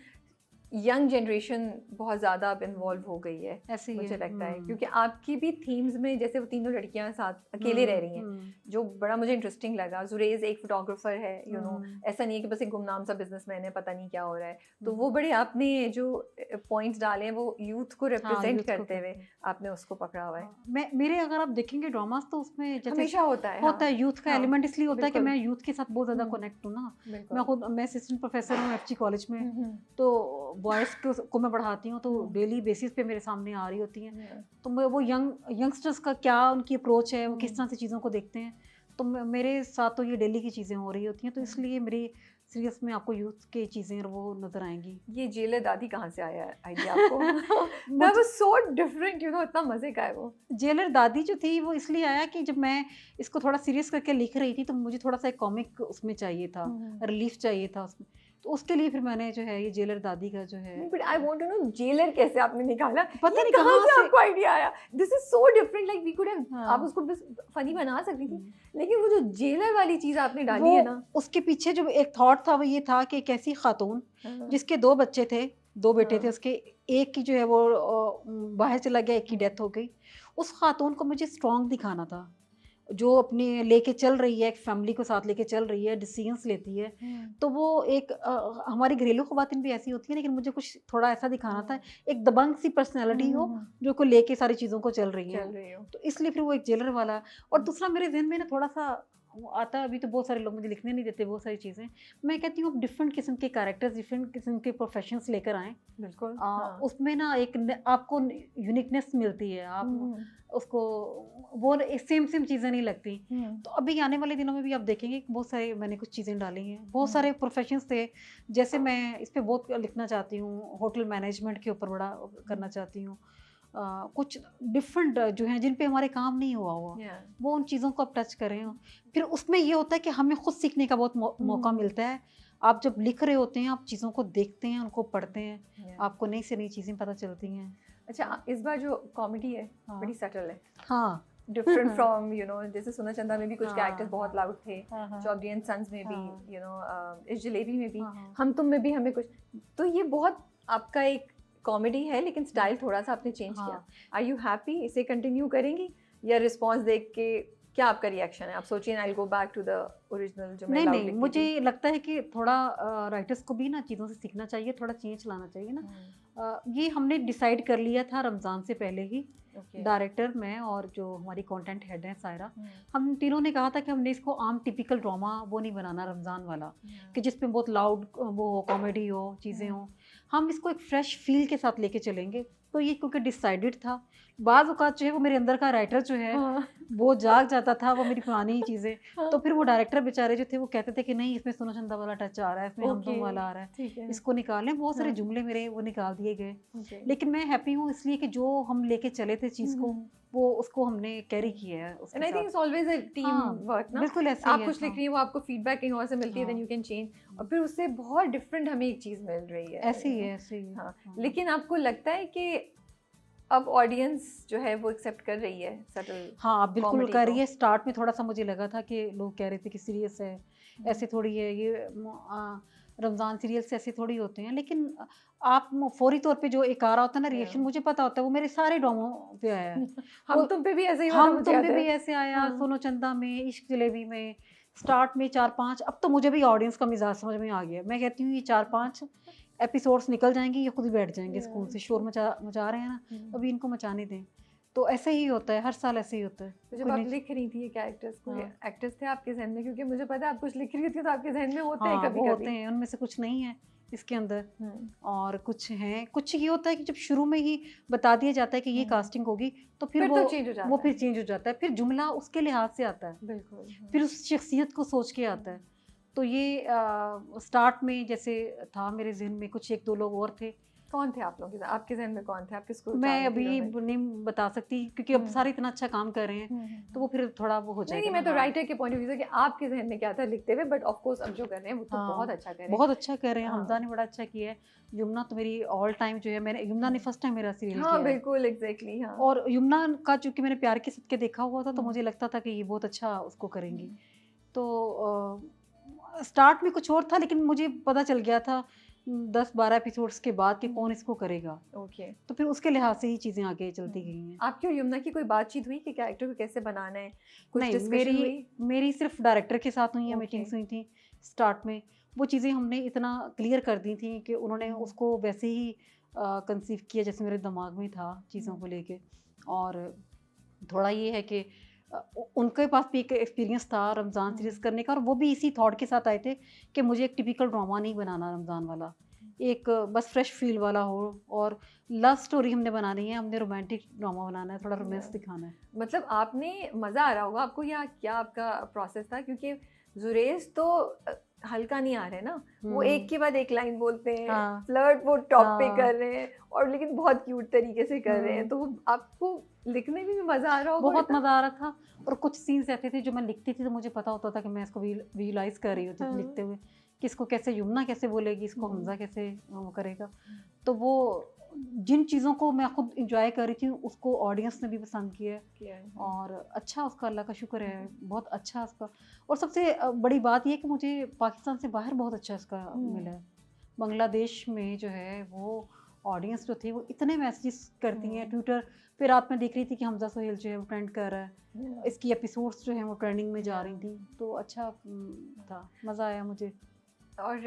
यंग जनरेशन बहुत ज़्यादा अब इन्वॉल्व हो गई है, ऐसे मुझे लगता है, क्योंकि आपकी भी थीम्स में जैसे वो तीनों लड़कियां साथ अकेले रह रही हैं, जो बड़ा मुझे इंटरेस्टिंग लगा। जुरेज एक फोटोग्राफर है, यू नो, ऐसा नहीं है कि बस एक गुमनाम सा बिजनेसमैन है, पता नहीं क्या हो रहा है। तो वो बड़े आपने जो पॉइंट्स डाले हैं वो यूथ को रिप्रेजेंट करते हुए आपने उसको पकड़ा हुआ है। मेरे अगर आप देखेंगे ड्रामास तो उसमें हमेशा होता है यूथ का एलिमेंट, इसलिए होता है कि मैं यूथ के साथ बहुत ज़्यादा कनेक्ट हूँ ना। मैं असिस्टेंट प्रोफेसर हूँ FG कॉलेज में, तो बॉयज़ को मैं पढ़ाती हूँ, तो डेली बेसिस पे मेरे सामने आ रही होती हैं। तो मैं वो यंगस्टर्स का क्या उनकी अप्रोच है, वो किस तरह से चीज़ों को देखते हैं, तो मेरे साथ तो ये डेली की चीज़ें हो रही होती हैं। तो इसलिए मेरी सीरियस में आपको यूथ की चीज़ें वो नज़र आएंगी। ये जेलर दादी कहाँ से आया आइडिया आपको? That was so different, you know, इतना मज़े का है वो। जेलर दादी जो थी वो इसलिए आया कि जब मैं इसको थोड़ा सीरियस करके लिख रही थी तो मुझे थोड़ा सा एक कॉमिक उसमें चाहिए था, रिलीफ चाहिए था उसमें। तो उसके लिए फिर मैंने जो है ये जेलर दादी का जो है, but I want to know Jailer कैसे आपने निकाला, पता ये नहीं कहाँ कहाँ से से। आपको आइडिया आया? This is so different, like we could have, हाँ। आप उसको बस फनी बना सकती थी, लेकिन वो जो जेलर वाली चीज आपने डाली वो है ना, उसके पीछे जो एक थॉट था वो ये था कि एक ऐसी खातून हाँ, जिसके 2 बच्चे थे, 2 बेटे थे हाँ, उसके, एक की जो है वो बाहर चला गया, एक की डेथ हो गई। उस खातून को मुझे स्ट्रॉन्ग दिखाना था, जो अपने लेके चल रही है, एक फैमिली को साथ लेके चल रही है, डिसीजंस लेती है। तो वो एक हमारी घरेलू ख़वातीन भी ऐसी होती है, लेकिन मुझे कुछ थोड़ा ऐसा दिखाना था, एक दबंग सी पर्सनैलिटी हो जो को लेके सारी चीज़ों को चल रही है। चल रही हो। तो इसलिए फिर वो एक जेलर वाला। और दूसरा मेरे ज़हन में ना थोड़ा-सा वो आता है, अभी तो बहुत सारे लोग मुझे लिखने नहीं देते बहुत सारी चीज़ें। मैं कहती हूँ आप डिफरेंट किस्म के कैरेक्टर्स, डिफरेंट किस्म के प्रोफेशंस लेकर आएँ। बिल्कुल, हाँ। उसमें ना एक आपको यूनिकनेस मिलती है, आप उसको वो सेम चीज़ें नहीं लगती। तो अभी आने वाले दिनों में भी आप देखेंगे कि बहुत सारे मैंने कुछ चीज़ें डाली हैं, बहुत सारे प्रोफेशंस थे। जैसे मैं इस पे बहुत लिखना चाहती हूँ, होटल मैनेजमेंट के ऊपर बड़ा करना चाहती हूँ। कुछ डिफरेंट जो हैं जिन पे हमारे काम नहीं हुआ हुआ, वो उन चीज़ों को आप टच करें। फिर उसमें ये होता है कि हमें खुद सीखने का बहुत मौका मिलता है। आप जब लिख रहे होते हैं, आप चीज़ों को देखते हैं, उनको पढ़ते हैं, आपको नई से नई चीज़ें पता चलती हैं। अच्छा, इस बार जो कॉमेडी है हाँ। बड़ी सटल है, हाँ। डिफरेंट फ्रॉम जैसे सुना चंदा में भी कुछ हाँ, कैरेक्टर्स बहुत लाउड थे, हाँ। चौधरी एंड सन्स में भी, हाँ। इस जलेबी में भी, हाँ। हम तुम में भी हमें कुछ, तो ये बहुत आपका एक कॉमेडी है, लेकिन स्टाइल थोड़ा सा आपने चेंज किया। Are you happy? इसे कंटिन्यू करेंगी या रिस्पॉन्स देख के क्या आपका रिएक्शन है? आप सोचिए I will go back to the original जो मैं नहीं, मुझे लगता है कि थोड़ा राइटर्स को भी ना चीज़ों से सीखना चाहिए, थोड़ा चेंज लाना चाहिए ना। ये हमने डिसाइड कर लिया था रमज़ान से पहले ही, डायरेक्टर, मैं और जो हमारी कंटेंट हेड है सायरा, हम तीनों ने कहा था कि हमने इसको आम टिपिकल ड्रामा वो नहीं बनाना रमज़ान वाला, कि जिसमें बहुत लाउड वो कॉमेडी हो, चीज़ें हो। हम इसको एक फ्रेश फील के साथ लेके चलेंगे। तो ये क्योंकि डिसाइडेड था, बाज़ औक़ात जो है वो मेरे अंदर का राइटर जो है वो जाग जाता था, वो मेरी पुरानी चीज़ें। तो फिर वो डायरेक्टर बेचारे जो थे वो कहते थे कि नहीं, इसमें सोनो चंदा वाला टच आ रहा है, इसमें हम तुम वाला आ रहा है, इसको निकालें। बहुत सारे जुमले मेरे वो निकाल दिए गए। लेकिन मैं हैप्पी हूँ इसलिए कि जो हम लेके चले थे चीज़ को, वो उसको हमने कैरी किया है उसके साथ। And I think it's always a team work ना, बिल्कुल ऐसे आप कुछ लिख रही हैं, वो आपको फीडबैक कहीं और से मिलती है, देन यू कैन चेंज, और फिर उससे बहुत डिफरेंट हमें एक चीज़ मिल रही है। ऐसे ही है। हाँ, लेकिन आपको लगता है कि अब ऑडियंस जो है वो एक्सेप्ट कर रही है सटल? हाँ, बिल्कुल कर रही है। स्टार्ट में थोड़ा सा मुझे लगा था कि लोग कह रहे थे कि सीरियस है, ऐसे थोड़ी है ये, रमज़ान सीरियल्स ऐसे थोड़ी होते हैं। लेकिन आप फौरी तौर पे जो एक आ रहा होता है ना रिएक्शन, मुझे पता होता है वो मेरे सारे ड्रामों पे आया है। हम तुम पे भी ऐसे ही हुआ था, हम मुझे तुम याद पे है। भी ऐसे आया, सोनो चंदा में, इश्क जलेबी में, स्टार्ट में 4-5। अब तो मुझे भी ऑडियंस का मिजाज समझ में आ गया। मैं कहती हूँ ये 4-5 एपिसोड्स निकल जाएंगे, ये खुद ही बैठ जाएंगे स्कूल से, शोर मचा रहे हैं ना, अभी इनको मचाने दें। तो ऐसे ही होता है, हर साल ऐसे ही होता है। तो जब आप लिख रही थी ये कैरेक्टर्स को, एक्टर्स थे आपके जहन में? क्योंकि मुझे पता है आप कुछ लिख रही थी तो आपके जहन में होते हैं कभी-कभी। होते हैं, उनमें से कुछ नहीं है इसके अंदर, और कुछ हैं। कुछ ये होता है कि जब शुरू में ही बता दिया जाता है कि ये कास्टिंग होगी, तो फिर वो चेंज हो जाता है, वो फिर चेंज हो जाता है। फिर जुमला उसके लिहाज से आता है, बिल्कुल, फिर उस शख्सियत को सोच के आता है। तो ये स्टार्ट में जैसे था मेरे जहन में, कुछ 1-2 लोग और थे। कौन थे आप लोग? आपके जहन में कौन थे? आप किसको? मैं अभी नहीं बता सकती क्योंकि अब सारे इतना अच्छा काम कर रहे हैं, तो वो फिर थोड़ा वो हो जाएगा। नहीं, मैं तो राइटर के पॉइंट ऑफ व्यू से कि आपके जहन में क्या था लिखते हुए, बट ऑफ कोर्स अब जो कर रहे हैं वो तो बहुत अच्छा कर रहे हैं। बहुत अच्छा कर रहे हैं, हमजा ने बड़ा अच्छा किया है। यमुना तो मेरी ऑल टाइम जो है, मैंने यमुना ने फर्स्ट टाइम मेरा सीरियल किया है। बिल्कुल, एग्जैक्टली। और यमुना का चूंकि मैंने प्यार के साथ के देखा हुआ था, तो मुझे लगता था कि ये बहुत अच्छा उसको करेंगी। तो स्टार्ट में कुछ और था, लेकिन मुझे पता चल गया था 10-12 एपिसोड्स के बाद कि कौन इसको करेगा। तो फिर उसके लिहाज से ही चीज़ें आगे चलती गई हैं। आपकी और यमुना की कोई बातचीत हुई कि कैरेक्टर को कैसे बनाना है? कुछ नहीं, मेरी सिर्फ डायरेक्टर के साथ हुई है, मीटिंग्स हुई थी स्टार्ट में। वो चीज़ें हमने इतना क्लियर कर दी थी कि उन्होंने उसको वैसे ही कंसीव किया जैसे मेरे दिमाग में था चीज़ों को लेके। और थोड़ा ये है कि उनके पास भी एक एक्सपीरियंस था रमज़ान सीरीज़ करने का, और वो भी इसी थॉट के साथ आए थे कि मुझे एक टिपिकल ड्रामा नहीं बनाना रमज़ान वाला, एक बस फ्रेश फील वाला हो, और लव स्टोरी हमने बनानी है, हमने रोमांटिक ड्रामा बनाना है, थोड़ा रोमांस दिखाना है। मतलब आपने मज़ा आ रहा होगा आपको, या क्या आपका प्रोसेस था? क्योंकि जुरेज तो हल्का नहीं आ रहे ना, वो एक के बाद एक लाइन बोलते हैं, फ्लर्ट वो टॉप पे कर रहे हैं, और लेकिन बहुत क्यूट तरीके से कर रहे हैं, तो आपको लिखने में भी मज़ा आ रहा होगा? बहुत मज़ा आ रहा था। और कुछ सीन्स ऐसे थे जो मैं लिखती थी तो मुझे पता होता था कि मैं इसको विजुलाइज कर रही होती थी लिखते हुए, कि इसको कैसे यमुना कैसे बोलेगी, इसको हम्म। हमजा कैसे वो करेगा। तो वो जिन चीज़ों को मैं खुद इंजॉय कर रही थी उसको ऑडियंस ने भी पसंद किया है। किया है। और अच्छा उसका अल्लाह का शुक्र है, बहुत अच्छा उसका। और सबसे बड़ी बात ये कि मुझे पाकिस्तान से बाहर बहुत अच्छा इसका मिला है। बांग्लादेश में जो है वो ऑडियंस जो थी वो इतने मैसेजेस करती हैं ट्विटर पे। रात में देख रही थी कि हमजा सोहेल जो है वो ट्रेंड कर रहा है, Yeah. इसकी एपिसोड्स जो हैं वो ट्रेंडिंग में जा रही थी। तो अच्छा था, मज़ा आया मुझे। और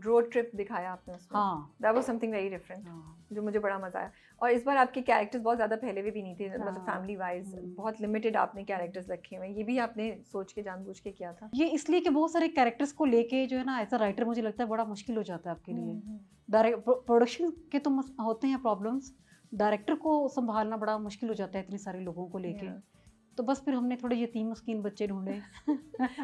रोड ट्रिप दिखाया आपने उसमें। हाँ that was something very different, जो मुझे बड़ा मजा आया। और इस बार आपके कैरेक्टर्स बहुत ज़्यादा पहले भी नहीं थे, मतलब हाँ। फैमिली वाइज बहुत लिमिटेड आपने कैरेक्टर्स रखे हुए हैं। ये भी आपने सोच के जानबूझ के किया था? ये इसलिए कि बहुत सारे कैरेक्टर्स को लेके जो है ना एज अ राइटर मुझे लगता है बड़ा मुश्किल हो जाता है आपके लिए। डायरेक्ट प्रोडक्शन के तो होते हैं प्रॉब्लम्स, डायरेक्टर को संभालना बड़ा मुश्किल हो जाता है इतने सारे लोगों को लेके। Yeah. तो बस फिर हमने थोड़े यतीम मस्कीन बच्चे ढूंढे।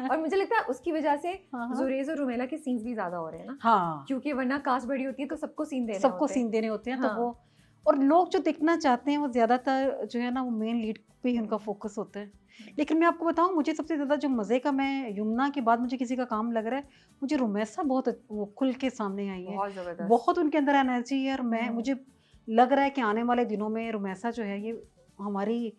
और मुझे लगता है उसकी वजह से हाँ, हाँ। जुरेज और रुमेला के सीन्स भी ज्यादा हो रहे हैं ना, हाँ, क्योंकि वरना कास्ट बड़ी होती है तो सबको सीन देने सबको होते हैं। सीन देने होते हैं। हाँ। तो वो और लोग जो देखना चाहते हैं वो ज्यादातर जो है ना वो मेन लीड पे ही उनका फोकस होता है। लेकिन मैं आपको बताऊं, मुझे सबसे ज्यादा जो मजे का, मैं यमुना के बाद मुझे किसी का काम लग रहा है, मुझे रुमैसा बहुत वो खुल के सामने आई है। बहुत जबरदस्त। बहुत उनके अंदर एनर्जी है। और मैं मुझे लग रहा है कि आने वाले दिनों में रुमैसा जो है ये हमारी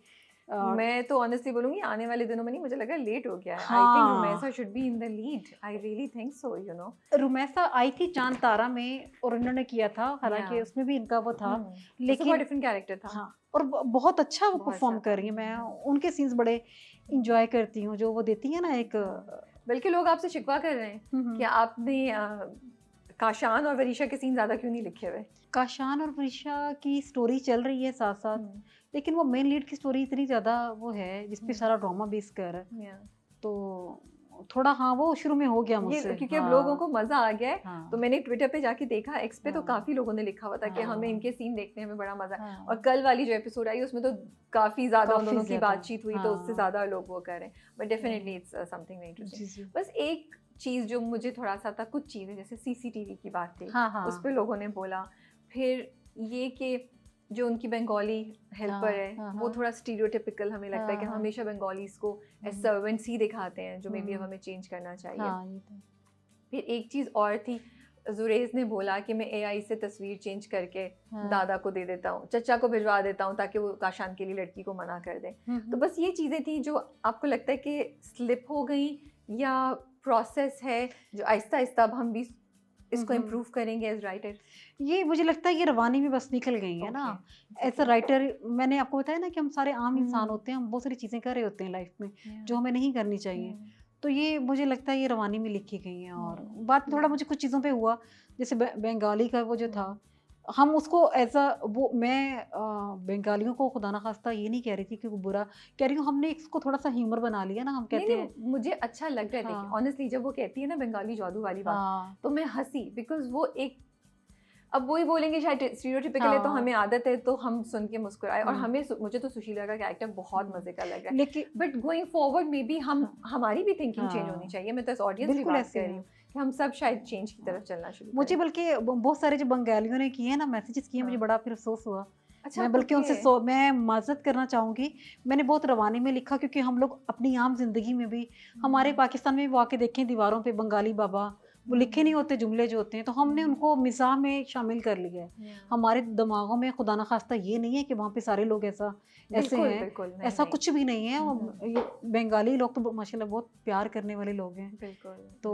मैं तो ऑनेस्टली बोलूंगी आने वाले दिनों में नहीं, मुझे लगा लेट हो गया है। आई हाँ। Think Rumaisa should be in the lead, I really think so, you know. Rumaisa आई थी चांद तारा में और उन्होंने किया था, हालांकि Yeah. उसमें भी इनका वो था। लेकिन लेकिन बहुत डिफरेंट कैरेक्टर था। हाँ, और बहुत अच्छा वो बहुत परफॉर्म अच्छा कर था। रही है। मैं उनके सीन्स बड़े इंजॉय करती हूँ, जो वो देती है ना एक बल्कि लोग आपसे शिकवा कर रहे हैं कि आपने काशान और वरीशा के सीन ज्यादा क्यों नहीं लिखे हुए? काशान और वरीशा की स्टोरी चल रही है साथ साथ, लेकिन वो मेन लीड की स्टोरी इतनी ज्यादा वो है जिसपे सारा ड्रामा बेस कर है। Yeah. तो थोड़ा हाँ वो शुरू में हो गया ये मुझसे। क्योंकि अब लोगों को मजा आ गया है। हाँ, तो मैंने ट्विटर पे जाके देखा, एक्स पे तो हाँ। काफी लोगों ने लिखा हुआ था कि हाँ। हमें इनके सीन देखने में बड़ा मजा। हाँ। और कल वाली जो एपिसोड आई उसमें तो काफी ज्यादा उन काफी दोनों की ज्यादा, बातचीत हुई, तो उससे हाँ। ज्यादा लोग वो कर रहे हैं। But definitely it's something very interesting. जी, जी। बस एक चीज जो मुझे थोड़ा सा था, कुछ चीजें जैसे सीसीटीवी की बात थी, हाँ, हाँ। उस पर लोगों ने बोला। फिर ये कि जो उनकी बंगाली हेल्पर है हाँ, वो हाँ। थोड़ा स्टीरियोटिपिकल हमें लगता है कि हाँ, हाँ। हमेशा बंगालीज को एज सर्वेंट्स ही दिखाते हैं, जो मे बी अब हमें चेंज करना चाहिए। हाँ, ये तो। फिर एक चीज़ और थी, जुरेज ने बोला कि मैं एआई से तस्वीर चेंज करके हाँ। दादा को दे देता हूँ, चचा को भिजवा देता हूँ ताकि वो काशान के लिए लड़की को मना कर दे। तो बस ये चीज़ें थी जो आपको लगता है कि स्लिप हो गई, या प्रोसेस है जो आहिस्ता आहिस्ता अब हम भी इसको इम्प्रूव करेंगे एज राइटर? ये मुझे लगता है ये रवानी में बस निकल गई है ना। एज अ राइटर मैंने आपको बताया ना कि हम सारे आम इंसान होते हैं, हम बहुत सारी चीज़ें कर रहे होते हैं लाइफ में जो हमें नहीं करनी चाहिए। तो ये मुझे लगता है ये रवानी में लिखी गई हैं। और बात थोड़ा मुझे कुछ चीज़ों पे हुआ, जैसे बंगाली का वो जो था, हम उसको एज अ वो, मैं बंगालियों को खुदा ना खास्ता ये नहीं कह रही थी कि वो बुरा कह रही हूँ, हमने इसको थोड़ा सा ह्यूमर बना लिया ना। हम कहते हैं, मुझे अच्छा लग रहा है देखिए, ऑनेस्टली जब वो कहती है ना बंगाली जादू वाली बात, हाँ, तो मैं हंसी, बिकॉज वो एक, अब वही बोलेंगे शायद स्टीरियोटिपिकल है तो हमें आदत है तो हम सुन के मुस्कुराए। और हमें मुझे तो सुशीला का कैरेक्टर बहुत मजे का लग रहा है। लेकिन but going forward may be हमारी भी थिंकिंग चेंज होनी चाहिए। मैं तो इस ऑडियंस की बिल्कुल बात ऐसे कर रही है। हूँ कि हम सब शायद चेंज की तरफ चलना शुरू मुझे करें। बल्कि बहुत सारे जो बंगालियों ने किए हैं ना मैसेजेस किए, मुझे बड़ा फिर अफसोस हुआ। अच्छा, मैं बल्कि उनसे मैं माजरत करना चाहूँगी। मैंने बहुत रवानी में लिखा, क्योंकि हम लोग अपनी आम जिंदगी में भी, हमारे पाकिस्तान में भी वो आके देखें दीवारों पे बंगाली बाबा, वो लिखे नहीं होते जुमले जो होते हैं, तो हमने उनको मिज़ाह में शामिल कर लिया है। हमारे दिमागों में खुदा ना खास्ता ये नहीं है कि वहाँ पे सारे लोग ऐसे हैं, ऐसा कुछ भी नहीं है। ये बंगाली लोग तो माशाल्लाह बहुत प्यार करने वाले लोग हैं। तो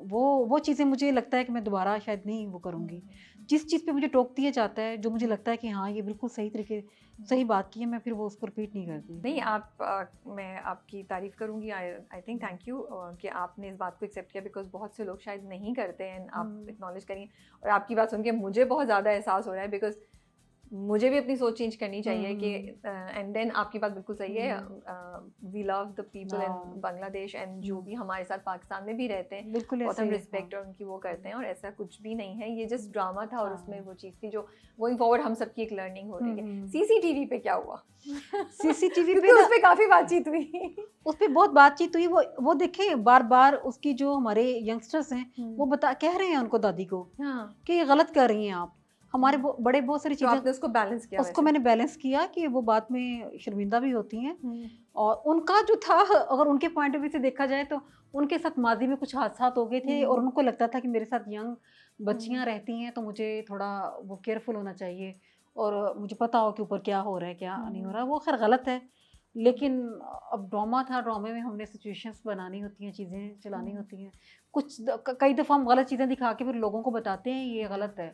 वो चीज़ें मुझे लगता है कि मैं दोबारा शायद नहीं वो करूँगी। जिस चीज़ पे मुझे टोक दिया जाता है, जो मुझे लगता है कि हाँ ये बिल्कुल सही बात की है, मैं फिर वो उसको रिपीट नहीं करती। नहीं, मैं आपकी तारीफ़ करूँगी। आई थिंक थैंक यू कि आपने इस बात को एक्सेप्ट किया, बिकॉज बहुत से लोग शायद नहीं करते हैं। आप एक्नॉलेज करिए। और आपकी बात सुन के मुझे बहुत ज़्यादा एहसास हो रहा है, बिकॉज मुझे भी अपनी सोच चेंज करनी चाहिए कि एंड देन आपकी बात बिल्कुल सही है। We love the people in Bangladesh and जो भी हमारे साथ पाकिस्तान में भी रहते हैं, बिल्कुल बहुत हम रिस्पेक्ट और उनकी वो करते हैं। और ऐसा कुछ भी नहीं है, ये जस्ट ड्रामा था और उसमें वो चीज़ थी जो गोइंग फॉरवर्ड हम सबकी एक लर्निंग हो रही है। सीसीटीवी पे क्या हुआ? सीसीटीवी पे उस पे काफ़ी बातचीत हुई। उस पे बहुत बातचीत हुई। वो देखें बार बार उसकी जो हमारे यंगस्टर्स हैं वो कह रहे हैं उनको, दादी को, कि ये गलत कर रही हैं आप। हमारे बड़े बहुत सारी तो चीज़ें, आपने उसको बैलेंस किया उसको मैंने बैलेंस किया कि वो बाद में शर्मिंदा भी होती हैं। वैसे? और उनका जो था, अगर उनके पॉइंट ऑफ व्यू से देखा जाए तो उनके साथ माज़ी में कुछ हादसात हो गए थे और उनको लगता था कि मेरे साथ यंग बच्चियाँ रहती हैं तो मुझे थोड़ा वो केयरफुल होना चाहिए और मुझे पता हो कि ऊपर क्या हो रहा है, क्या नहीं हो रहा है। वो खैर गलत है, लेकिन अब ड्रामा था, ड्रामे में हमने सिचुएशंस बनानी होती हैं, चीज़ें चलानी होती हैं। कई दफ़ा हम गलत चीज़ें दिखा के फिर लोगों को बताते हैं ये गलत है।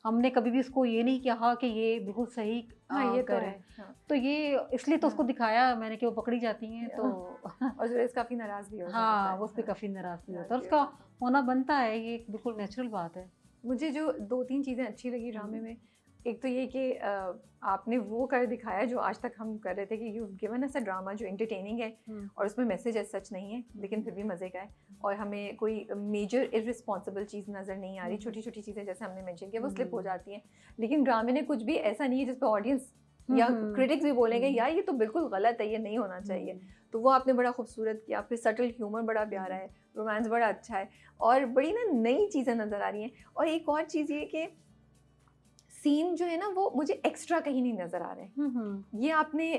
हमने कभी भी उसको ये नहीं कहा कि ये बिल्कुल सही हाँ, ये तो करें। है। हाँ। तो ये इसलिए तो उसको हाँ। दिखाया मैंने कि वो पकड़ी जाती हैं तो और जुरैज काफ़ी नाराज़ भी हो जाता हाँ, है। वो उस पे हाँ, काफ़ी नाराज़ भी नाराज़ होता है और भी हो उसका जाता है। होना बनता है, ये एक बिल्कुल नेचुरल बात है। मुझे जो 2-3 चीज़ें अच्छी लगी ड्रामे में, एक तो ये कि आपने वो कर दिखाया जो आज तक हम कर रहे थे कि you given us a drama जो एंटरटेनिंग है और उसमें मैसेज एज़ सच नहीं है, लेकिन फिर भी मज़े का है और हमें कोई मेजर इर्रिस्पॉन्सिबल चीज़ नज़र नहीं आ रही। छोटी-छोटी चीज़ें जैसे हमने मेंशन किया वो स्लिप हो जाती हैं, लेकिन ड्रामे ने कुछ भी ऐसा नहीं है जिस पे ऑडियंस या क्रिटिक्स भी बोलेंगे यार ये तो बिल्कुल गलत है, ये नहीं होना चाहिए। तो वो आपने बड़ा खूबसूरत किया। फिर सटल ह्यूमर बड़ा प्यारा है, रोमांस बड़ा अच्छा है और बड़ी ना नई चीज़ें नज़र आ रही हैं। और एक और चीज़ ये कि सीन जो है ना वो मुझे एक्स्ट्रा कहीं नहीं नज़र आ रहे हैं। ये आपने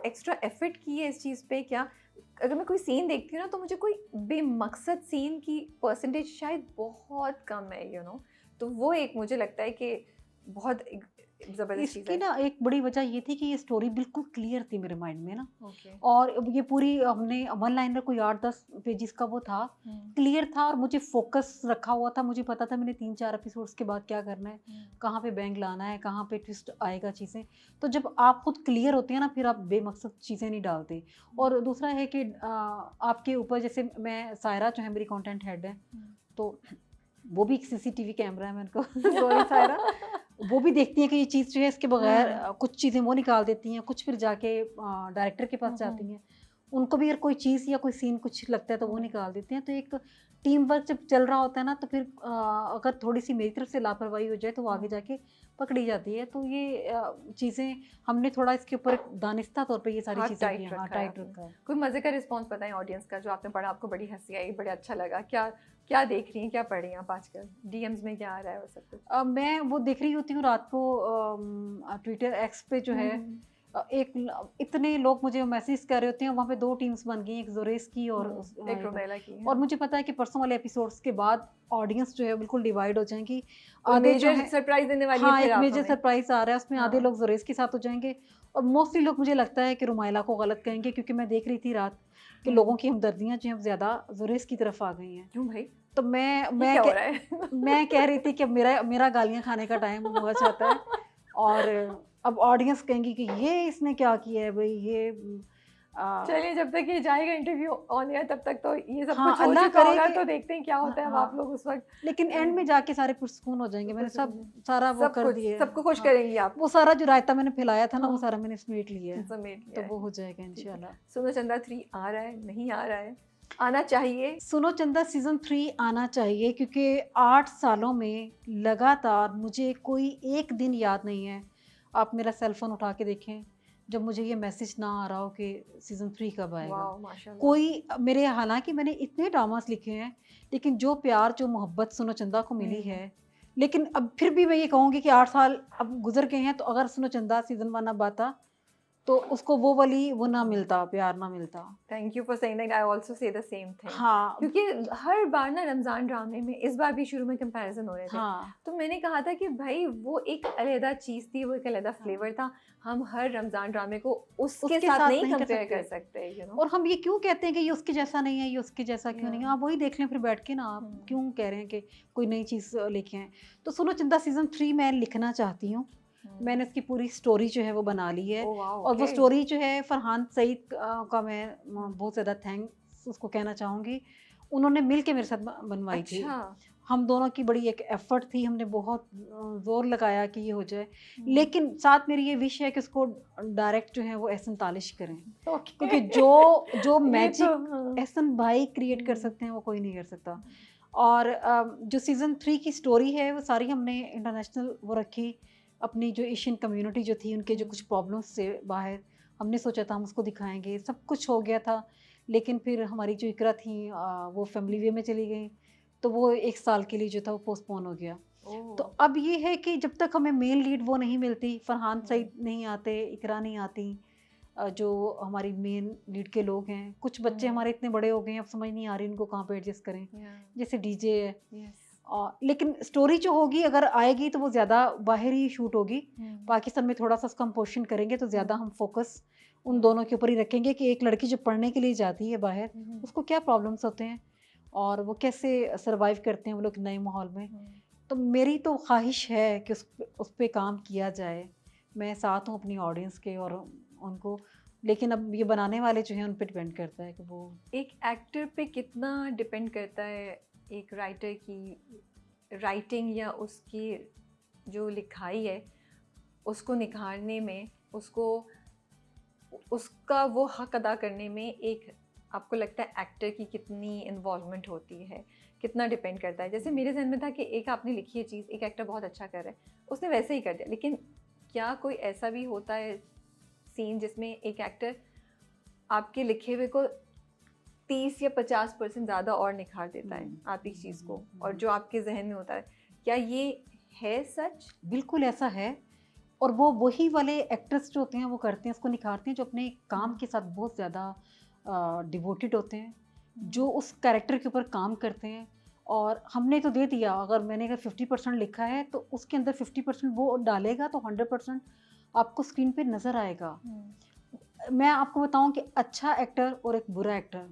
एक्स्ट्रा एफर्ट की है इस चीज़ पे क्या? अगर मैं कोई सीन देखती हूँ ना तो मुझे कोई बेमकसद सीन की परसेंटेज शायद बहुत कम है, यू नो। तो वो एक मुझे लगता है कि बहुत एक ज़बरदस्त चीज़ इसकी है। ना एक बड़ी वजह ये थी कि ये स्टोरी बिल्कुल क्लियर थी मेरे माइंड में ना, ओके। और अब ये पूरी हमने वन लाइनर कोई 8-10 पेजेस का वो था, क्लियर था और मुझे फोकस रखा हुआ था। मुझे पता था मैंने 3-4 एपिसोड्स के बाद क्या करना है, कहाँ पे बैंग लाना है, कहाँ पे ट्विस्ट आएगा चीज़ें। तो जब आप खुद क्लियर होते हैं ना फिर आप बेमकसद चीज़ें नहीं डालते। और दूसरा है कि आपके ऊपर, जैसे मैं सायरा जो है मेरी कंटेंट हेड है, तो वो भी एक सीसीटीवी कैमरा है, मैं उनको सॉरी सायरा, वो भी देखती हैं कि ये चीज़ जो है इसके बगैर कुछ चीज़ें वो निकाल देती हैं, कुछ फिर जाके डायरेक्टर के पास जाती हैं। उनको भी अगर कोई चीज़ या कोई सीन कुछ लगता है तो वो निकाल देते हैं। तो एक टीम वर्क जब चल रहा होता है ना तो फिर अगर थोड़ी-सी मेरी तरफ से लापरवाही हो जाए तो वो आगे जाके पकड़ी जाती है। तो ये चीज़ें हमने थोड़ा इसके ऊपर दानिस्ता तौर पे ये सारी हाँ, चीज़ें की टाइट हैं। हाँ, रखा है टाइट आपने। रखा है। कोई मज़े का रिस्पॉन्स बताएं ऑडियंस का जो आपने पढ़ा, आपको बड़ी हंसी आई, बड़ा अच्छा लगा। क्या क्या देख रही हैं, क्या पढ़ रही हैं आप आजकल? डीएम्स में क्या आ रहा है वो सब कुछ? मैं वो देख रही होती हूँ रात को, ट्विटर एक्स पे जो है इतने लोग मुझे मैसेज कर रहे होते हैं, वहाँ पे 2 टीम्स बन गई, एक ज़ोरेस की और एक रोमेला की है। और मुझे पता है कि परसों वाले एपिसोड्स के बाद ऑडियंस जो है बिल्कुल डिवाइड हो जाएंगी। आधे जो मेजर है, सरप्राइज देने वाली है हाँ, फिर एक आप मेजर हमें। सरप्राइज आ रहा है, उसमें आधे हाँ। लोग ज़ोरेस के साथ हो जाएंगे और मोस्टली लोग मुझे लगता है कि रुमाइला को गलत कहेंगे, क्योंकि मैं देख रही थी रात कि लोगों की हमदर्दियाँ जो हैं ज़्यादा ज़ोरेस की तरफ आ गई हैं। क्यों भाई? तो ये क्या हो रहा है? मैं कह रही थी कि अब मेरा मेरा गालियाँ खाने का टाइम हुआ चाहता है और अब ऑडियंस कहेंगी कि ये इसने क्या किया है भई, ये चलिए जब तक ये जाएगा इंटरव्यू ऑन एयर तब तक तो ये सब हाँ, कुछ हो अल्लाह चुका करे होगा, कि तो देखते हैं क्या होता है। अब आप हाँ, लोग उस वक्त लेकिन एंड में जाके सारे पुरसकून हो जाएँगे। मैंने सब सारा वो सब कर कुछ दिए। सबको खुश हाँ, करेंगी आप। वो सारा जो रायता मैंने फैलाया था ना, वो हाँ, सारा मैंने समेट लिया है, समेट लिया तो है। वो हो जाएगा ठीक है। इंशाल्लाह। सुनो चंदा 3 आ रहा है, नहीं आ रहा है? आना चाहिए। सुनो चंदा सीज़न 3 आना चाहिए, क्योंकि 8 सालों में लगातार मुझे कोई एक दिन याद नहीं है, आप मेरा सेल फ़ोन उठा के देखें, जब मुझे ये मैसेज ना आ रहा हो कि सीज़न 3 कब आएगा। वाओ माशाल्लाह। कोई मेरे, हालाँकि मैंने इतने ड्रामास लिखे हैं, लेकिन जो प्यार, जो मोहब्बत सुनो चंदा को मिली है, लेकिन अब फिर भी मैं ये कहूँगी कि 8 साल अब गुज़र गए हैं, तो अगर सुनो चंदा सीज़न 1 अब आता, तो उसको वो वाली वो ना मिलता, प्यार ना मिलता। Thank you for saying that. I also say the same thing. हाँ, क्योंकि हर बार ना रमज़ान ड्रामे में इस बार भी शुरू में कंपैरिजन हो रहे थे, हाँ। तो मैंने कहा था कि भाई वो एक अलहदा चीज़ थी, वो एक अलहदा हाँ। फ्लेवर था। हम हर रमज़ान ड्रामे को उसके उसके साथ साथ नहीं नहीं कर कंपेयर सकते। कर सकते, यू नो। और हम ये क्यों कहते हैं कि ये उसके जैसा नहीं है, ये उसके जैसा क्यों नहीं है? Yeah. आप वही देख लें फिर बैठ के ना, आप क्यों कह रहे हैं कि कोई नई चीज़ लेके आएँ? तो सुनो चंदा सीज़न 3 मैं लिखना चाहती हूँ। मैंने उसकी पूरी स्टोरी जो है वो बना ली है, ओह वाओ, और वो ओके। स्टोरी जो है फरहान सईद का मैं बहुत ज़्यादा थैंक्स उसको कहना चाहूँगी। उन्होंने मिल के मेरे साथ बनवाई थी। अच्छा। हम दोनों की बड़ी एक एफ़र्ट थी, हमने बहुत ज़ोर लगाया कि ये हो जाए। लेकिन साथ मेरी ये विश है कि उसको डायरेक्ट जो है वो एहसन तालिश करें। ओके। क्योंकि जो ये मैजिक तो हाँ। एहसन भाई क्रिएट कर सकते हैं वो कोई नहीं कर सकता। और जो सीज़न 3 की स्टोरी है वो सारी हमने इंटरनेशनल वो रखी, अपनी जो एशियन कम्युनिटी जो थी उनके जो कुछ प्रॉब्लम्स से बाहर, हमने सोचा था हम उसको दिखाएँगे, सब कुछ हो गया था। लेकिन फिर हमारी जो इकरा थी वो फैमिली वे में चली गई, तो वो 1 साल के लिए जो था वो पोस्टपोन हो गया। तो अब ये है कि जब तक हमें मेल लीड वो नहीं मिलती, फरहान सईद नहीं आते, इकरा नहीं आती, जो हमारी मेन लीड के लोग हैं, कुछ बच्चे हमारे इतने बड़े हो गए हैं अब समझ नहीं आ रही उनको कहाँ पे एडजस्ट करें, जैसे डीजे है। लेकिन स्टोरी जो होगी अगर आएगी तो वो ज़्यादा बाहर ही शूट होगी, पाकिस्तान में थोड़ा सा उसका हम पोर्शन करेंगे तो ज़्यादा हम फोकस उन दोनों के ऊपर ही रखेंगे कि एक लड़की जो पढ़ने के लिए जाती है बाहर, उसको क्या प्रॉब्लम्स होते हैं और वो कैसे सरवाइव करते हैं वो लोग नए माहौल में। तो मेरी तो ख्वाहिश है कि उस पे काम किया जाए। मैं साथ हूँ अपनी ऑडियंस के और उनको, लेकिन अब ये बनाने वाले जो हैं उन पे डिपेंड करता है कि वो एक एक्टर पे कितना डिपेंड करता है एक राइटर की राइटिंग या उसकी जो लिखाई है उसको निखारने में, उसको उसका वो हक अदा करने में। एक आपको लगता है एक्टर की कितनी इन्वॉल्वमेंट होती है, कितना डिपेंड करता है? जैसे मेरे जहन में था कि एक आपने लिखी है चीज़, एक एक्टर बहुत अच्छा कर रहा है, उसने वैसे ही कर दिया, लेकिन क्या कोई ऐसा भी होता है सीन जिसमें एक एक्टर आपके लिखे हुए को 30 या 50% ज़्यादा और निखार देता है आपकी चीज़ को, और जो आपके जहन में होता है? क्या ये है सच? बिल्कुल ऐसा है। और वो वही वाले एक्टर्स जो होते हैं वो करते हैं, उसको निखारते हैं जो अपने काम के साथ बहुत ज़्यादा डिवोटेड होते हैं, जो उस कैरेक्टर के ऊपर काम करते हैं। और हमने तो दे दिया, अगर मैंने अगर 50% लिखा है तो उसके अंदर 50% वो डालेगा तो 100% आपको स्क्रीन पे नज़र आएगा। मैं आपको बताऊं कि अच्छा एक्टर और एक बुरा एक्टर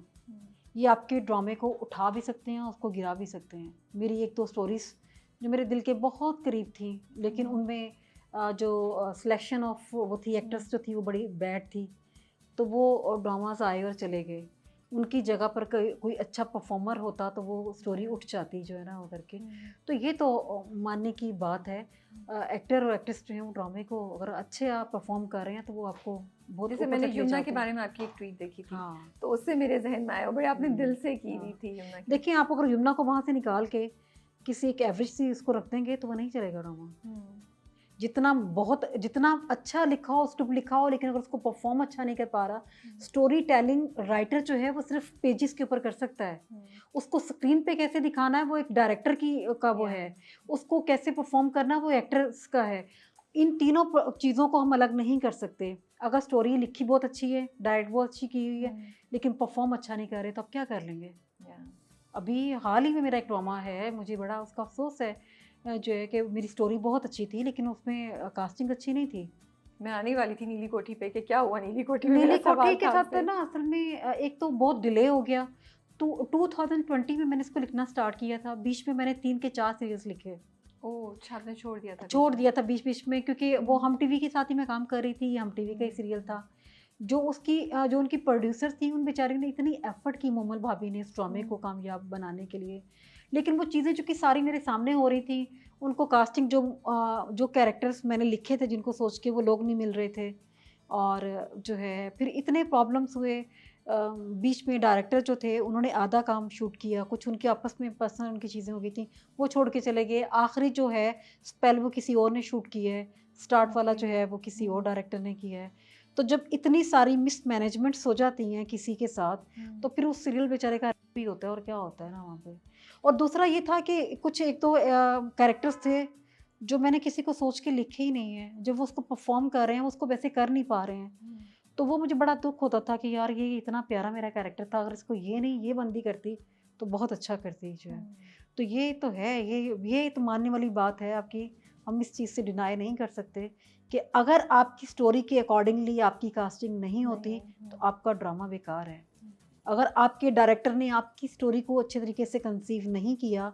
ये आपके ड्रामे को उठा भी सकते हैं, उसको गिरा भी सकते हैं। मेरी एक दो स्टोरीज जो मेरे दिल के बहुत करीब थी, लेकिन उनमें जो सिलेक्शन ऑफ वो थी एक्टर्स जो थी वो बड़ी बैड थी, तो वो ड्रामास आए और चले गए। उनकी जगह पर कोई अच्छा परफॉर्मर होता तो वो स्टोरी उठ जाती जो है ना वो करके। तो ये तो मानने की बात है। एक्टर और एक्ट्रेस जो हैं वो ड्रामे को अगर अच्छे आप परफॉर्म कर रहे हैं तो वो आपको बहुत जैसे ऊपर मैंने तक ले यमुना जाते के हैं। बारे में आपकी एक ट्वीट देखी थी, हाँ, तो उससे मेरे जहन में आया, बड़े आपने दिल से की हुई थी यमुना की। देखिए आप अगर यमुना को वहाँ से निकाल के किसी एक एवरेज सी उसको रख देंगे तो वो नहीं चलेगा ड्रामा। जितना अच्छा लिखा हो, स्क्रिप्ट लिखा हो, लेकिन अगर उसको परफॉर्म अच्छा नहीं कर पा रहा, स्टोरी टेलिंग राइटर जो है वो सिर्फ पेजेस के ऊपर कर सकता है। उसको स्क्रीन पे कैसे दिखाना है वो एक डायरेक्टर की का वो है, उसको कैसे परफॉर्म करना वो एक्टर्स का है। इन तीनों चीज़ों को हम अलग नहीं कर सकते। अगर स्टोरी लिखी बहुत अच्छी है, डायरेक्ट बहुत अच्छी की हुई है, लेकिन परफॉर्म अच्छा नहीं कर रहे तो अब क्या कर लेंगे। अभी हाल ही में मेरा एक ड्रामा है, मुझे बड़ा उसका अफसोस है जो है कि मेरी स्टोरी बहुत अच्छी थी लेकिन उसमें कास्टिंग अच्छी नहीं थी। मैं आने वाली थी नीली कोठी पे कि क्या हुआ नीली कोठी में, नीली मेरा कोठी सवाल के था साथ आपसे। ना असल में एक तो बहुत डिले हो गया। तो 2020 में मैंने इसको लिखना स्टार्ट किया था, बीच में मैंने 3 के 4 सीरियल्स लिखे। ओह अच्छा, आपने छोड़ दिया था छोड़ बीच में। दिया था बीच-बीच में क्योंकि वो हम टीवी के साथ ही मैं काम कर रही थी, हम टीवी का ही सीरियल था। जो उनकी प्रोड्यूसर थी उन बेचारी ने इतनी एफर्ट की मोमल भाभी ने इस ड्रामे को कामयाब बनाने के लिए, लेकिन वो चीज़ें जो कि सारी मेरे सामने हो रही थी, उनको कास्टिंग जो कैरेक्टर्स मैंने लिखे थे जिनको सोच के वो लोग नहीं मिल रहे थे। और जो है फिर इतने प्रॉब्लम्स हुए। बीच में डायरेक्टर जो थे उन्होंने आधा काम शूट किया, कुछ उनके आपस में पर्सनल उनकी चीज़ें हो गई थी, वो छोड़ के चले गए। आखिरी जो है स्पेल वो किसी और ने शूट की है, स्टार्ट वाला जो है वो किसी और डायरेक्टर ने किया है। तो जब इतनी सारी मिसमैनेजमेंट्स हो जाती हैं किसी के साथ, तो फिर उस सीरियल बेचारे का भी होता है और क्या होता है ना वहाँ पे। और दूसरा ये था कि कुछ एक तो कैरेक्टर्स थे जो मैंने किसी को सोच के लिखे ही नहीं है, जब वो उसको परफॉर्म कर रहे हैं वो उसको वैसे कर नहीं पा रहे हैं, तो वो मुझे बड़ा दुख होता था कि यार ये इतना प्यारा मेरा कैरेक्टर था, अगर इसको ये नहीं ये बंदी करती तो बहुत अच्छा करती जो है। तो ये तो है, ये तो मानने वाली बात है आपकी, हम इस चीज़ से डिनाई नहीं कर सकते कि अगर आपकी स्टोरी के अकॉर्डिंगली आपकी कास्टिंग नहीं होती तो आपका ड्रामा बेकार है। अगर आपके डायरेक्टर ने आपकी स्टोरी को अच्छे तरीके से कंसीव नहीं किया,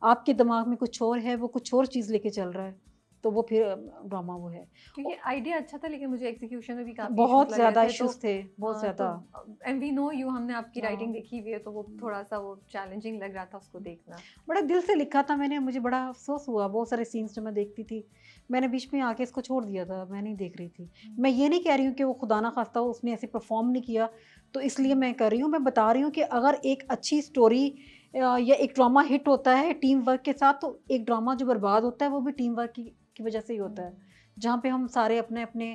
आपके दिमाग में कुछ और है, वो कुछ और चीज़ लेके चल रहा है, तो वो फिर ड्रामा वो है। क्योंकि आइडिया अच्छा था लेकिन मुझे एग्जीक्यूशन में भी काफी बहुत ज़्यादा इश्यूज इश्यूज थे, बहुत ज़्यादा। एंड वी नो यू, हमने आपकी हाँ। राइटिंग देखी हुई है, तो वो थोड़ा सा वो चैलेंजिंग लग रहा था उसको देखना। बड़ा दिल से लिखा था मैंने, मुझे बड़ा अफसोस हुआ, बहुत सारे सीन्स जो मैं देखती थी मैंने बीच में आके इसको छोड़ दिया था, मैं नहीं देख रही थी। मैं ये नहीं कह रही हूँ कि वो खुदा ना खास्ता उसने ऐसे परफॉर्म नहीं किया तो इसलिए मैं कर रही हूँ, मैं बता रही हूँ कि अगर एक अच्छी स्टोरी या एक ड्रामा हिट होता है टीम वर्क के साथ, तो एक ड्रामा जो बर्बाद होता है वो भी टीम वर्क की वजह से ही होता है। जहाँ पे हम सारे अपने अपने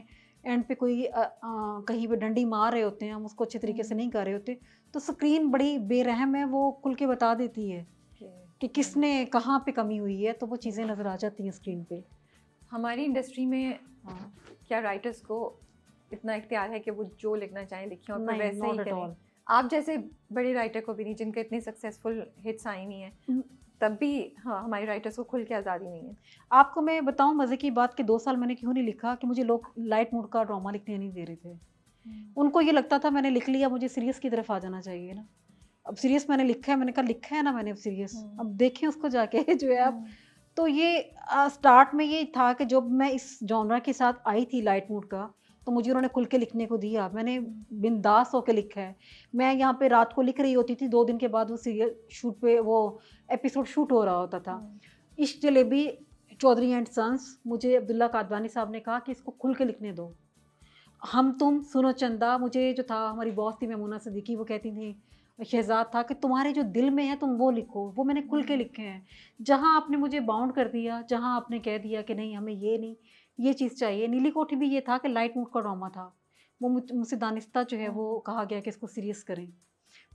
एंड पे कोई कहीं पे डंडी मार रहे होते हैं, हम उसको अच्छे तरीके से नहीं कर रहे होते, तो स्क्रीन बड़ी बेरहम है, वो खुल के बता देती है कि किसने कहाँ पे कमी हुई है, तो वो चीज़ें नज़र आ जाती हैं स्क्रीन पे। हमारी इंडस्ट्री में हाँ, क्या राइटर्स को इतना इख्तियार है कि वो जो लिखना चाहें लिखें और फिर नहीं, वैसे ही नॉट एट करें? ऑल। आप जैसे बड़े राइटर को भी नहीं, जिनके इतनी सक्सेसफुल हिट्स आई हुई हैं, तब भी हाँ, हमारे राइटर्स को खुल के आज़ादी नहीं है। आपको मैं बताऊँ मज़े की बात कि 2 साल मैंने क्यों नहीं लिखा, कि मुझे लोग लाइट मूड का ड्रामा लिखने नहीं दे रहे थे। उनको ये लगता था मैंने लिख लिया, मुझे सीरियस की तरफ आ जाना चाहिए ना। अब सीरियस मैंने लिखा है, मैंने कहा लिखा है ना मैंने अब सीरियस, हम्म। अब देखें उसको जाके जो है अब। हम्म। तो ये स्टार्ट में ये था कि जब मैं इस जॉनरा के साथ आई थी लाइट मूड का, तो मुझे उन्होंने खुल के लिखने को दिया। मैंने बिंदास होके लिखा है। मैं यहाँ पे रात को लिख रही होती थी, 2 दिन के बाद वो सीरियल शूट पे वो एपिसोड शूट हो रहा होता था। इश्क जलेबी, चौधरी एंड सन्स, मुझे अब्दुल्ला कादवानी साहब ने कहा कि इसको खुल के लिखने दो। हम तुम, सुनो चंदा, मुझे जो था हमारी बॉस थी मेमूना सिद्दीकी, वो कहती थी, शहजाद था कि तुम्हारे जो दिल में है तुम वो लिखो। वो मैंने खुल के लिखे हैं। जहाँ आपने मुझे बाउंड कर दिया, जहाँ आपने कह दिया कि नहीं हमें ये नहीं, ये चीज़ चाहिए। नीली कोठी भी ये था कि लाइट मूड का ड्रामा था। वो मुझसे दानिस्ता जो है वो कहा गया कि इसको सीरियस करें।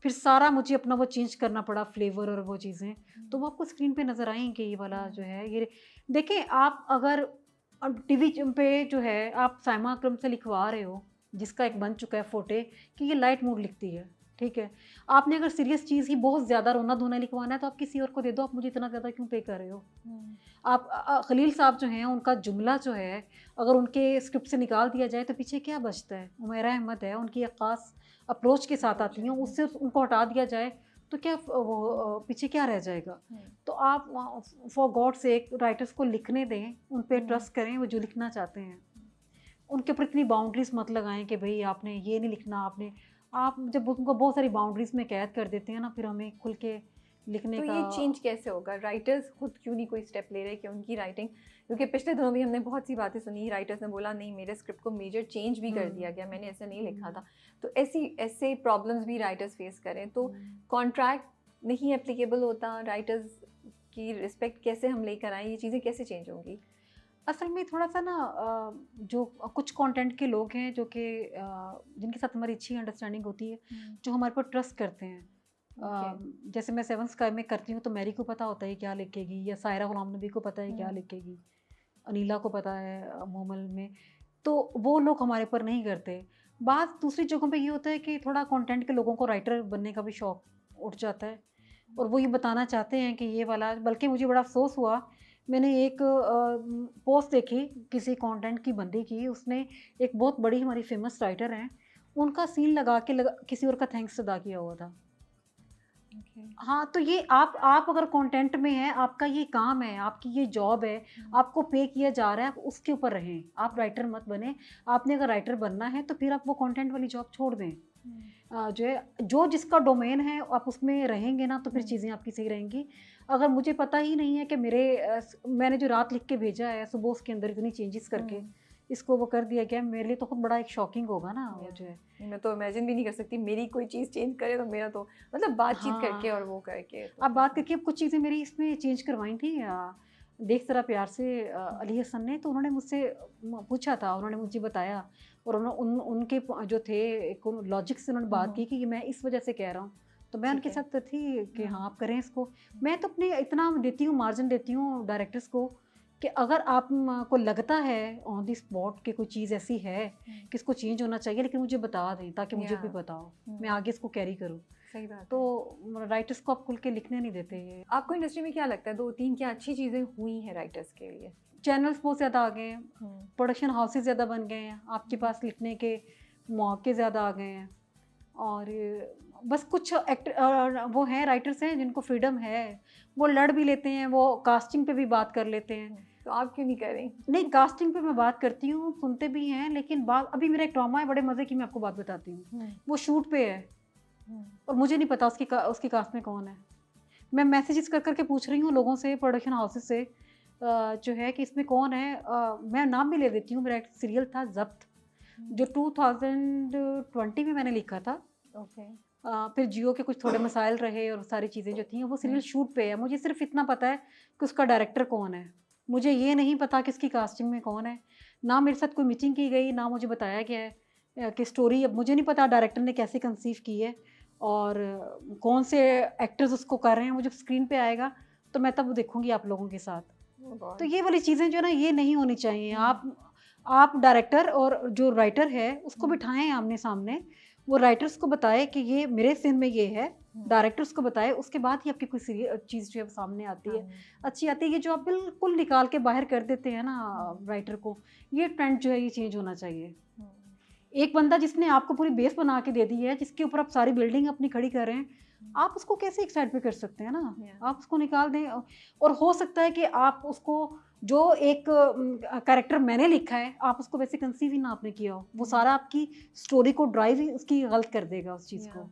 फिर सारा मुझे अपना वो चेंज करना पड़ा, फ्लेवर और वो चीज़ें। तो वो आपको स्क्रीन पे नज़र आएँगे ये वाला जो है ये। देखें आप अगर टीवी पे जो है आप साइमा अकरम से लिखवा रहे हो, जिसका एक बन चुका है फोटे कि ये लाइट मूड लिखती है, ठीक है। आपने अगर सीरियस चीज़ ही बहुत ज़्यादा रोना धोना लिखवाना है तो आप किसी और को दे दो, आप मुझे इतना ज़्यादा क्यों पे कर रहे हो। आप खलील साहब जो हैं उनका जुमला जो है अगर उनके स्क्रिप्ट से निकाल दिया जाए तो पीछे क्या बचता है। उमैरा अहमद है, उनकी एक ख़ास अप्रोच के साथ आती हैं, उससे उनको हटा दिया जाए तो क्या वो पीछे क्या रह जाएगा। तो आप फॉर गॉड सेक राइटर्स को लिखने दें, उन पे ट्रस्ट करें, वो जो लिखना चाहते हैं। उनके ऊपर इतनी बाउंड्रीज मत लगाएं कि भाई आपने ये नहीं लिखना, आपने आप जब उनको बहुत सारी बाउंड्रीज में कैद कर देते हैं ना, फिर हमें खुल के लिखने तो का। ये चेंज कैसे होगा? राइटर्स खुद क्यों नहीं कोई स्टेप ले रहे कि उनकी राइटिंग, क्योंकि पिछले दिनों भी हमने बहुत सी बातें सुनी, राइटर्स ने बोला नहीं मेरे स्क्रिप्ट को मेजर चेंज भी कर दिया गया, मैंने ऐसे नहीं लिखा था। तो ऐसे प्रॉब्लम्स भी राइटर्स फेस करें तो कॉन्ट्रैक्ट नहीं एप्लीकेबल होता, राइटर्स की रिस्पेक्ट कैसे हम लेकर आएँ, ये चीज़ें कैसे चेंज होंगी? असल में थोड़ा सा ना जो कुछ कंटेंट के लोग हैं जो कि जिनके साथ हमारी अच्छी अंडरस्टैंडिंग होती है, जो हमारे पर ट्रस्ट करते हैं। जैसे मैं सेवन स्काई में करती हूँ तो मैरी को पता होता है क्या लिखेगी, या सायरा गुलाम नबी को पता है क्या लिखेगी, अनीला को पता है मोमल में। तो वो लोग हमारे पर नहीं करते। बात दूसरी जगहों पे ये होता है कि थोड़ा कंटेंट के लोगों को राइटर बनने का भी शौक उठ जाता है और वो ये बताना चाहते हैं कि ये वाला। बल्कि मुझे बड़ा अफसोस हुआ, मैंने एक पोस्ट देखी किसी कंटेंट की बंदी की, उसने एक बहुत बड़ी हमारी फेमस राइटर हैं, उनका सीन लगा के किसी और का थैंक्स अदा किया हुआ था। हाँ, तो ये आप अगर कंटेंट में हैं, आपका ये काम है, आपकी ये जॉब है, आपको पे किया जा रहा है, आप उसके ऊपर रहें, आप राइटर मत बने। आपने अगर राइटर बनना है तो फिर आप वो कंटेंट वाली जॉब छोड़ दें। जो है जो जिसका डोमेन है आप उसमें रहेंगे ना तो फिर चीज़ें आपकी सही रहेंगी। अगर मुझे पता ही नहीं है कि मैंने जो रात लिख के भेजा है सुबह उसके अंदर इतनी चेंजेस करके इसको वो कर दिया गया, मेरे लिए तो खुद बड़ा एक शॉकिंग होगा ना वो जो है। मैं तो इमेजिन भी नहीं कर सकती मेरी कोई चीज़ चेंज करे, तो मेरा तो मतलब बातचीत करके और वो करके तो अब बात करके कुछ चीज़ें मेरी इसमें चेंज करवाई थी देख जरा प्यार से अली हसन ने। तो उन्होंने मुझसे पूछा था, उन्होंने मुझे बताया और उनके जो थे एक लॉजिक से उन्होंने बात की कि मैं इस वजह से कह रहा हूँ। तो मैं उनके साथ थी कि हाँ आप करें इसको। मैं तो अपने इतना देती हूँ, मार्जिन देती हूँ डायरेक्टर्स को कि अगर आप को लगता है ऑन दी स्पॉट कि कोई चीज़ ऐसी है कि इसको चेंज होना चाहिए, लेकिन मुझे बता दें ताकि मुझे भी बताओ, मैं आगे इसको कैरी करूँ। सही बात। तो राइटर्स को आप खुल के लिखने नहीं देते ये। आपको इंडस्ट्री में क्या लगता है 2-3 क्या अच्छी चीज़ें हुई हैं राइटर्स के लिए? चैनल्स बहुत ज़्यादा आ गए हैं, प्रोडक्शन हाउसेस ज़्यादा बन गए हैं, आपके पास लिखने के मौके ज़्यादा आ गए हैं। और बस कुछ वो हैं राइटर्स हैं जिनको फ्रीडम है, वो लड़ भी लेते हैं, वो कास्टिंग पे भी बात कर लेते हैं। तो आप क्यों नहीं कर रही? नहीं, कास्टिंग पे मैं बात करती हूँ, सुनते भी हैं, लेकिन बात अभी मेरा एक ड्रामा है बड़े मज़े की, मैं आपको बात बताती हूँ। वो शूट पे है और मुझे नहीं पता उसकी कास्ट में कौन है। मैं मैसेजेस कर करके पूछ रही हूँ लोगों से, प्रोडक्शन हाउसेस से जो है कि इसमें कौन है। मैं नाम भी ले देती हूँ, मेरा एक सीरियल था ज़ब्त जो 2020 में मैंने लिखा था। फिर जियो के कुछ थोड़े मसाइल रहे और सारी चीज़ें जो थी, वो सीरियल शूट पे है। मुझे सिर्फ इतना पता है कि उसका डायरेक्टर कौन है, मुझे ये नहीं पता कि इसकी कास्टिंग में कौन है। ना मेरे साथ कोई मीटिंग की गई, ना मुझे बताया गया है कि स्टोरी, अब मुझे नहीं पता डायरेक्टर ने कैसे कंसीव की है और कौन से एक्टर्स उसको कर रहे हैं। वो जब स्क्रीन पे आएगा तो मैं तब देखूंगी आप लोगों के साथ। Oh God. तो ये वाली चीज़ें जो है ना, ये नहीं होनी चाहिए। आप डायरेक्टर और जो राइटर है उसको बिठाएं आमने सामने, वो राइटर्स को बताए कि ये मेरे सीन में ये है, डायरेक्टर्स को बताए, उसके बाद ही आपकी कोई चीज़ जो है सामने आती है, अच्छी आती है। ये जो आप बिल्कुल निकाल के बाहर कर देते हैं ना राइटर को, ये ट्रेंड जो है ये चेंज होना चाहिए। एक बंदा जिसने आपको पूरी बेस बना के दे दी है, जिसके ऊपर आप सारी बिल्डिंग अपनी खड़ी कर रहे हैं, आप उसको कैसे एक साइड पे कर सकते हैं ना? आप उसको निकाल दें। और हो सकता है कि आप उसको, जो एक कैरेक्टर मैंने लिखा है, आप उसको वैसे कंसीव ही ना आपने किया हो, वो सारा आपकी स्टोरी को ड्राइव ही उसकी गलत कर देगा उस चीज़ को।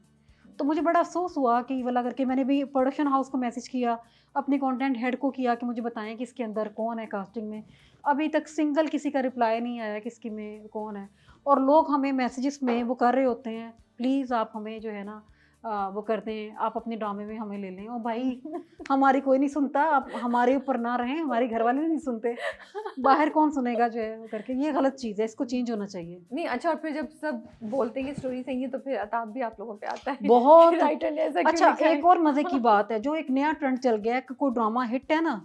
तो मुझे बड़ा अफसोस हुआ कि ये वाला करके मैंने भी प्रोडक्शन हाउस को मैसेज किया, अपने कंटेंट हेड को किया कि मुझे बताएं कि इसके अंदर कौन है कास्टिंग में। अभी तक सिंगल किसी का रिप्लाई नहीं आया कि इसकी में कौन है। और लोग हमें मैसेजेस में वो कर रहे होते हैं, प्लीज़ आप हमें जो है ना वो करते हैं, आप अपने ड्रामे में हमें ले लें। और भाई हमारी कोई नहीं सुनता, आप हमारे ऊपर ना रहें, हमारे घर वाले नहीं सुनते, बाहर कौन सुनेगा जो है वो करके। ये गलत चीज़ है, इसको चेंज होना चाहिए। नहीं अच्छा, और फिर जब सब बोलते हैं कि स्टोरी सही है तो फिर अताप भी आप लोगों पे आता है बहुत राइटर ने ऐसा क्यों अच्छा। लिखा है? एक और मजे की बात है, जो एक नया ट्रेंड चल गया है कि कोई ड्रामा हिट है ना,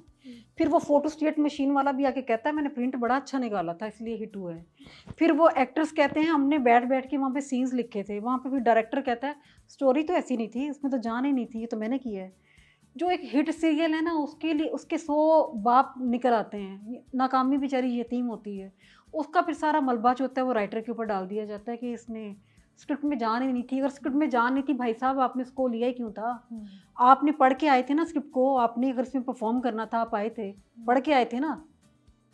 फिर वो फोटो स्टेट मशीन वाला भी आके कहता है मैंने प्रिंट बड़ा अच्छा निकाला था इसलिए हिट हुआ है। फिर वो एक्टर्स कहते हैं हमने बैठ बैठ के वहाँ पे सीन्स लिखे थे, वहाँ पे फिर डायरेक्टर कहता है स्टोरी तो ऐसी नहीं थी, उसमें तो जान ही नहीं थी, ये तो मैंने किया है। जो एक हिट सीरियल है ना, उसके लिए उसके 100 बाप निकल आते हैं, नाकामी बेचारी यतीम होती है, उसका फिर सारा मलबा जो होता है वो राइटर के ऊपर डाल दिया जाता है कि इसने स्क्रिप्ट में जान ही नहीं थी। अगर स्क्रिप्ट में जान नहीं थी भाई साहब, आपने उसको लिया ही क्यों था? आपने पढ़ के आए थे ना स्क्रिप्ट को, आपने अगर इसमें परफॉर्म करना था आप आए थे, पढ़ के आए थे ना,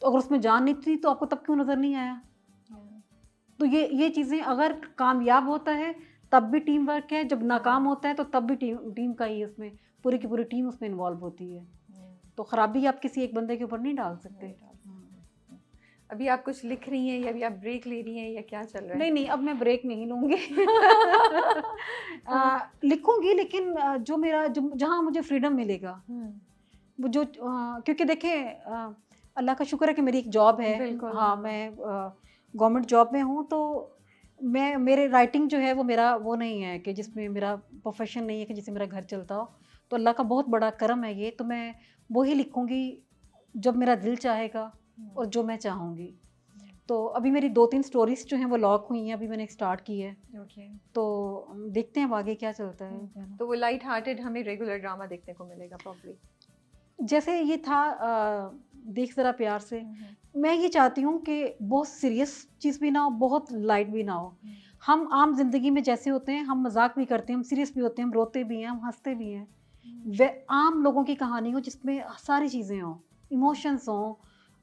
तो अगर उसमें जान नहीं थी तो आपको तब क्यों नज़र नहीं आया? तो ये चीज़ें अगर कामयाब होता है तब भी टीम वर्क है, जब नाकाम होता है तो तब भी टीम का ही उसमें पूरी की पूरी टीम उसमें इन्वॉल्व होती है। तो खराबी आप किसी एक बंदे के ऊपर नहीं डाल सकते। अभी आप कुछ लिख रही हैं या अभी आप ब्रेक ले रही हैं या क्या चल रहा है? नहीं, अब मैं ब्रेक नहीं लूँगी। लिखूँगी, लेकिन जो मेरा जहाँ मुझे फ्रीडम मिलेगा, वो जो क्योंकि देखें अल्लाह का शुक्र है कि मेरी एक जॉब है। हाँ, मैं गवर्नमेंट जॉब में हूँ, तो मेरे राइटिंग जो है वो मेरा वो नहीं है कि जिसमें मेरा प्रोफेशन नहीं है कि जिससे मेरा घर चलता हो। तो अल्लाह का बहुत बड़ा करम है ये, तो मैं वही लिखूँगी जब मेरा दिल चाहेगा और जो मैं चाहूँगी। तो अभी मेरी 2-3 स्टोरीज जो हैं वो लॉक हुई हैं, अभी मैंने स्टार्ट की है। तो देखते हैं आगे क्या चलता है। तो वो लाइट हार्टेड हमें रेगुलर ड्रामा देखने को मिलेगा प्रॉब्ली, जैसे ये था देख ज़रा प्यार से। मैं ये चाहती हूँ कि बहुत सीरियस चीज़ भी ना हो, बहुत लाइट भी ना हो। हम आम जिंदगी में जैसे होते हैं, हम मजाक भी करते हैं, हम सीरियस भी होते हैं, हम रोते भी हैं, हम हंसते भी हैं। वे आम लोगों की कहानी हो जिसमें सारी चीज़ें हों, इमोशंस हों,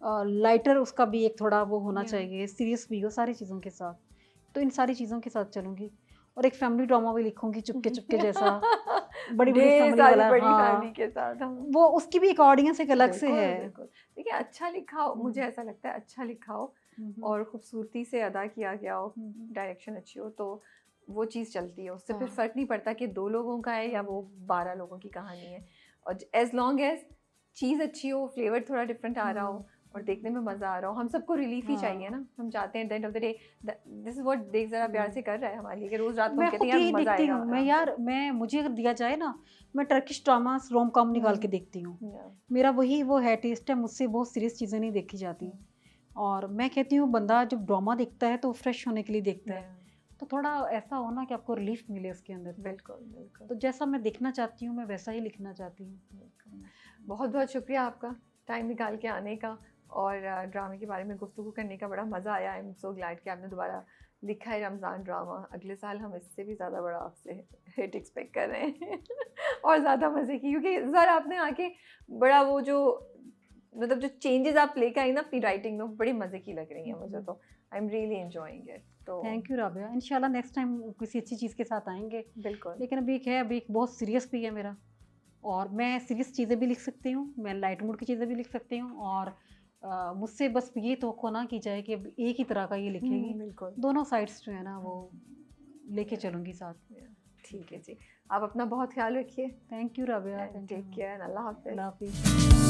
लाइटर उसका भी एक थोड़ा वो होना चाहिए, सीरियस भी हो, सारी चीज़ों के साथ। तो इन सारी चीज़ों के साथ चलूँगी। और एक फैमिली ड्रामा भी लिखूंगी चुपके चुपके जैसा, बड़ी फैमिली वाला। फैमिली के साथ वो उसकी भी एक ऑडियंस एक अलग से है। देखिए अच्छा लिखा हो, मुझे ऐसा लगता है अच्छा लिखा हो और खूबसूरती से अदा किया गया हो, डायरेक्शन अच्छी हो, तो वो चीज़ चलती है। उससे फिर फ़र्क नहीं पड़ता कि 2 लोगों का है या वो 12 लोगों की कहानी है। और एज लॉन्ग एज चीज़ अच्छी हो, फ्लेवर थोड़ा डिफरेंट आ रहा हो और देखने में मज़ा आ रहा हो, हम सबको रिलीफ ही चाहिए ना। हम चाहते हैं at the end of the day this is what देख ज़रा प्यार से कर रहा है हमारे लिए, कि रोज़ रात को मैं कहते खुद हैं यही यार मज़ा देखती आएगा। हूँ। मैं मुझे अगर दिया जाए ना, मैं टर्किश ड्रामास रोम कॉम निकाल के देखती हूँ। मेरा वही वो है टेस्ट है, मुझसे बहुत सीरियस चीज़ें नहीं देखी जाती। और मैं कहती हूँ बंदा जब ड्रामा देखता है तो फ्रेश होने के लिए देखता है, तो थोड़ा ऐसा हो ना कि आपको रिलीफ मिले उसके अंदर। बिल्कुल। तो जैसा मैं देखना चाहती हूँ मैं वैसा ही लिखना चाहती हूँ। बहुत बहुत शुक्रिया आपका टाइम निकाल के आने का और ड्रामे के बारे में गुफ्तगू करने का। बड़ा मज़ा आया। आई एम सो ग्लैड कि आपने दोबारा लिखा है रमज़ान ड्रामा। अगले साल हम इससे भी ज़्यादा बड़ा आपसे हिट एक्सपेक्ट कर रहे हैं और ज़्यादा मज़े की, क्योंकि सर आपने आके बड़ा वो जो मतलब जो चेंजेस आप लेकर आई ना अपनी राइटिंग में, बड़ी मज़े की लग रही हैं मुझे। तो I am really enjoying it. तो थैंक यू राबिया, इंशाल्लाह नेक्स्ट टाइम किसी अच्छी चीज़ के साथ आएंगे। बिल्कुल। लेकिन अभी एक बहुत सीरियस भी है मेरा, और मैं सीरियस चीज़ें भी लिख सकती हूँ, मैं लाइट मूड की चीज़ें भी लिख सकती हूँ। और मुझसे बस ये तो ना की जाए कि एक ही तरह का ये लिखेगी। बिल्कुल। दोनों साइड्स जो है ना वो लेके चलूँगी साथ। ठीक है जी, आप अपना बहुत ख्याल रखिए। Thank you Rabia, take care, अल्लाह हाफ़िज़। अल्लाह हाफिज़।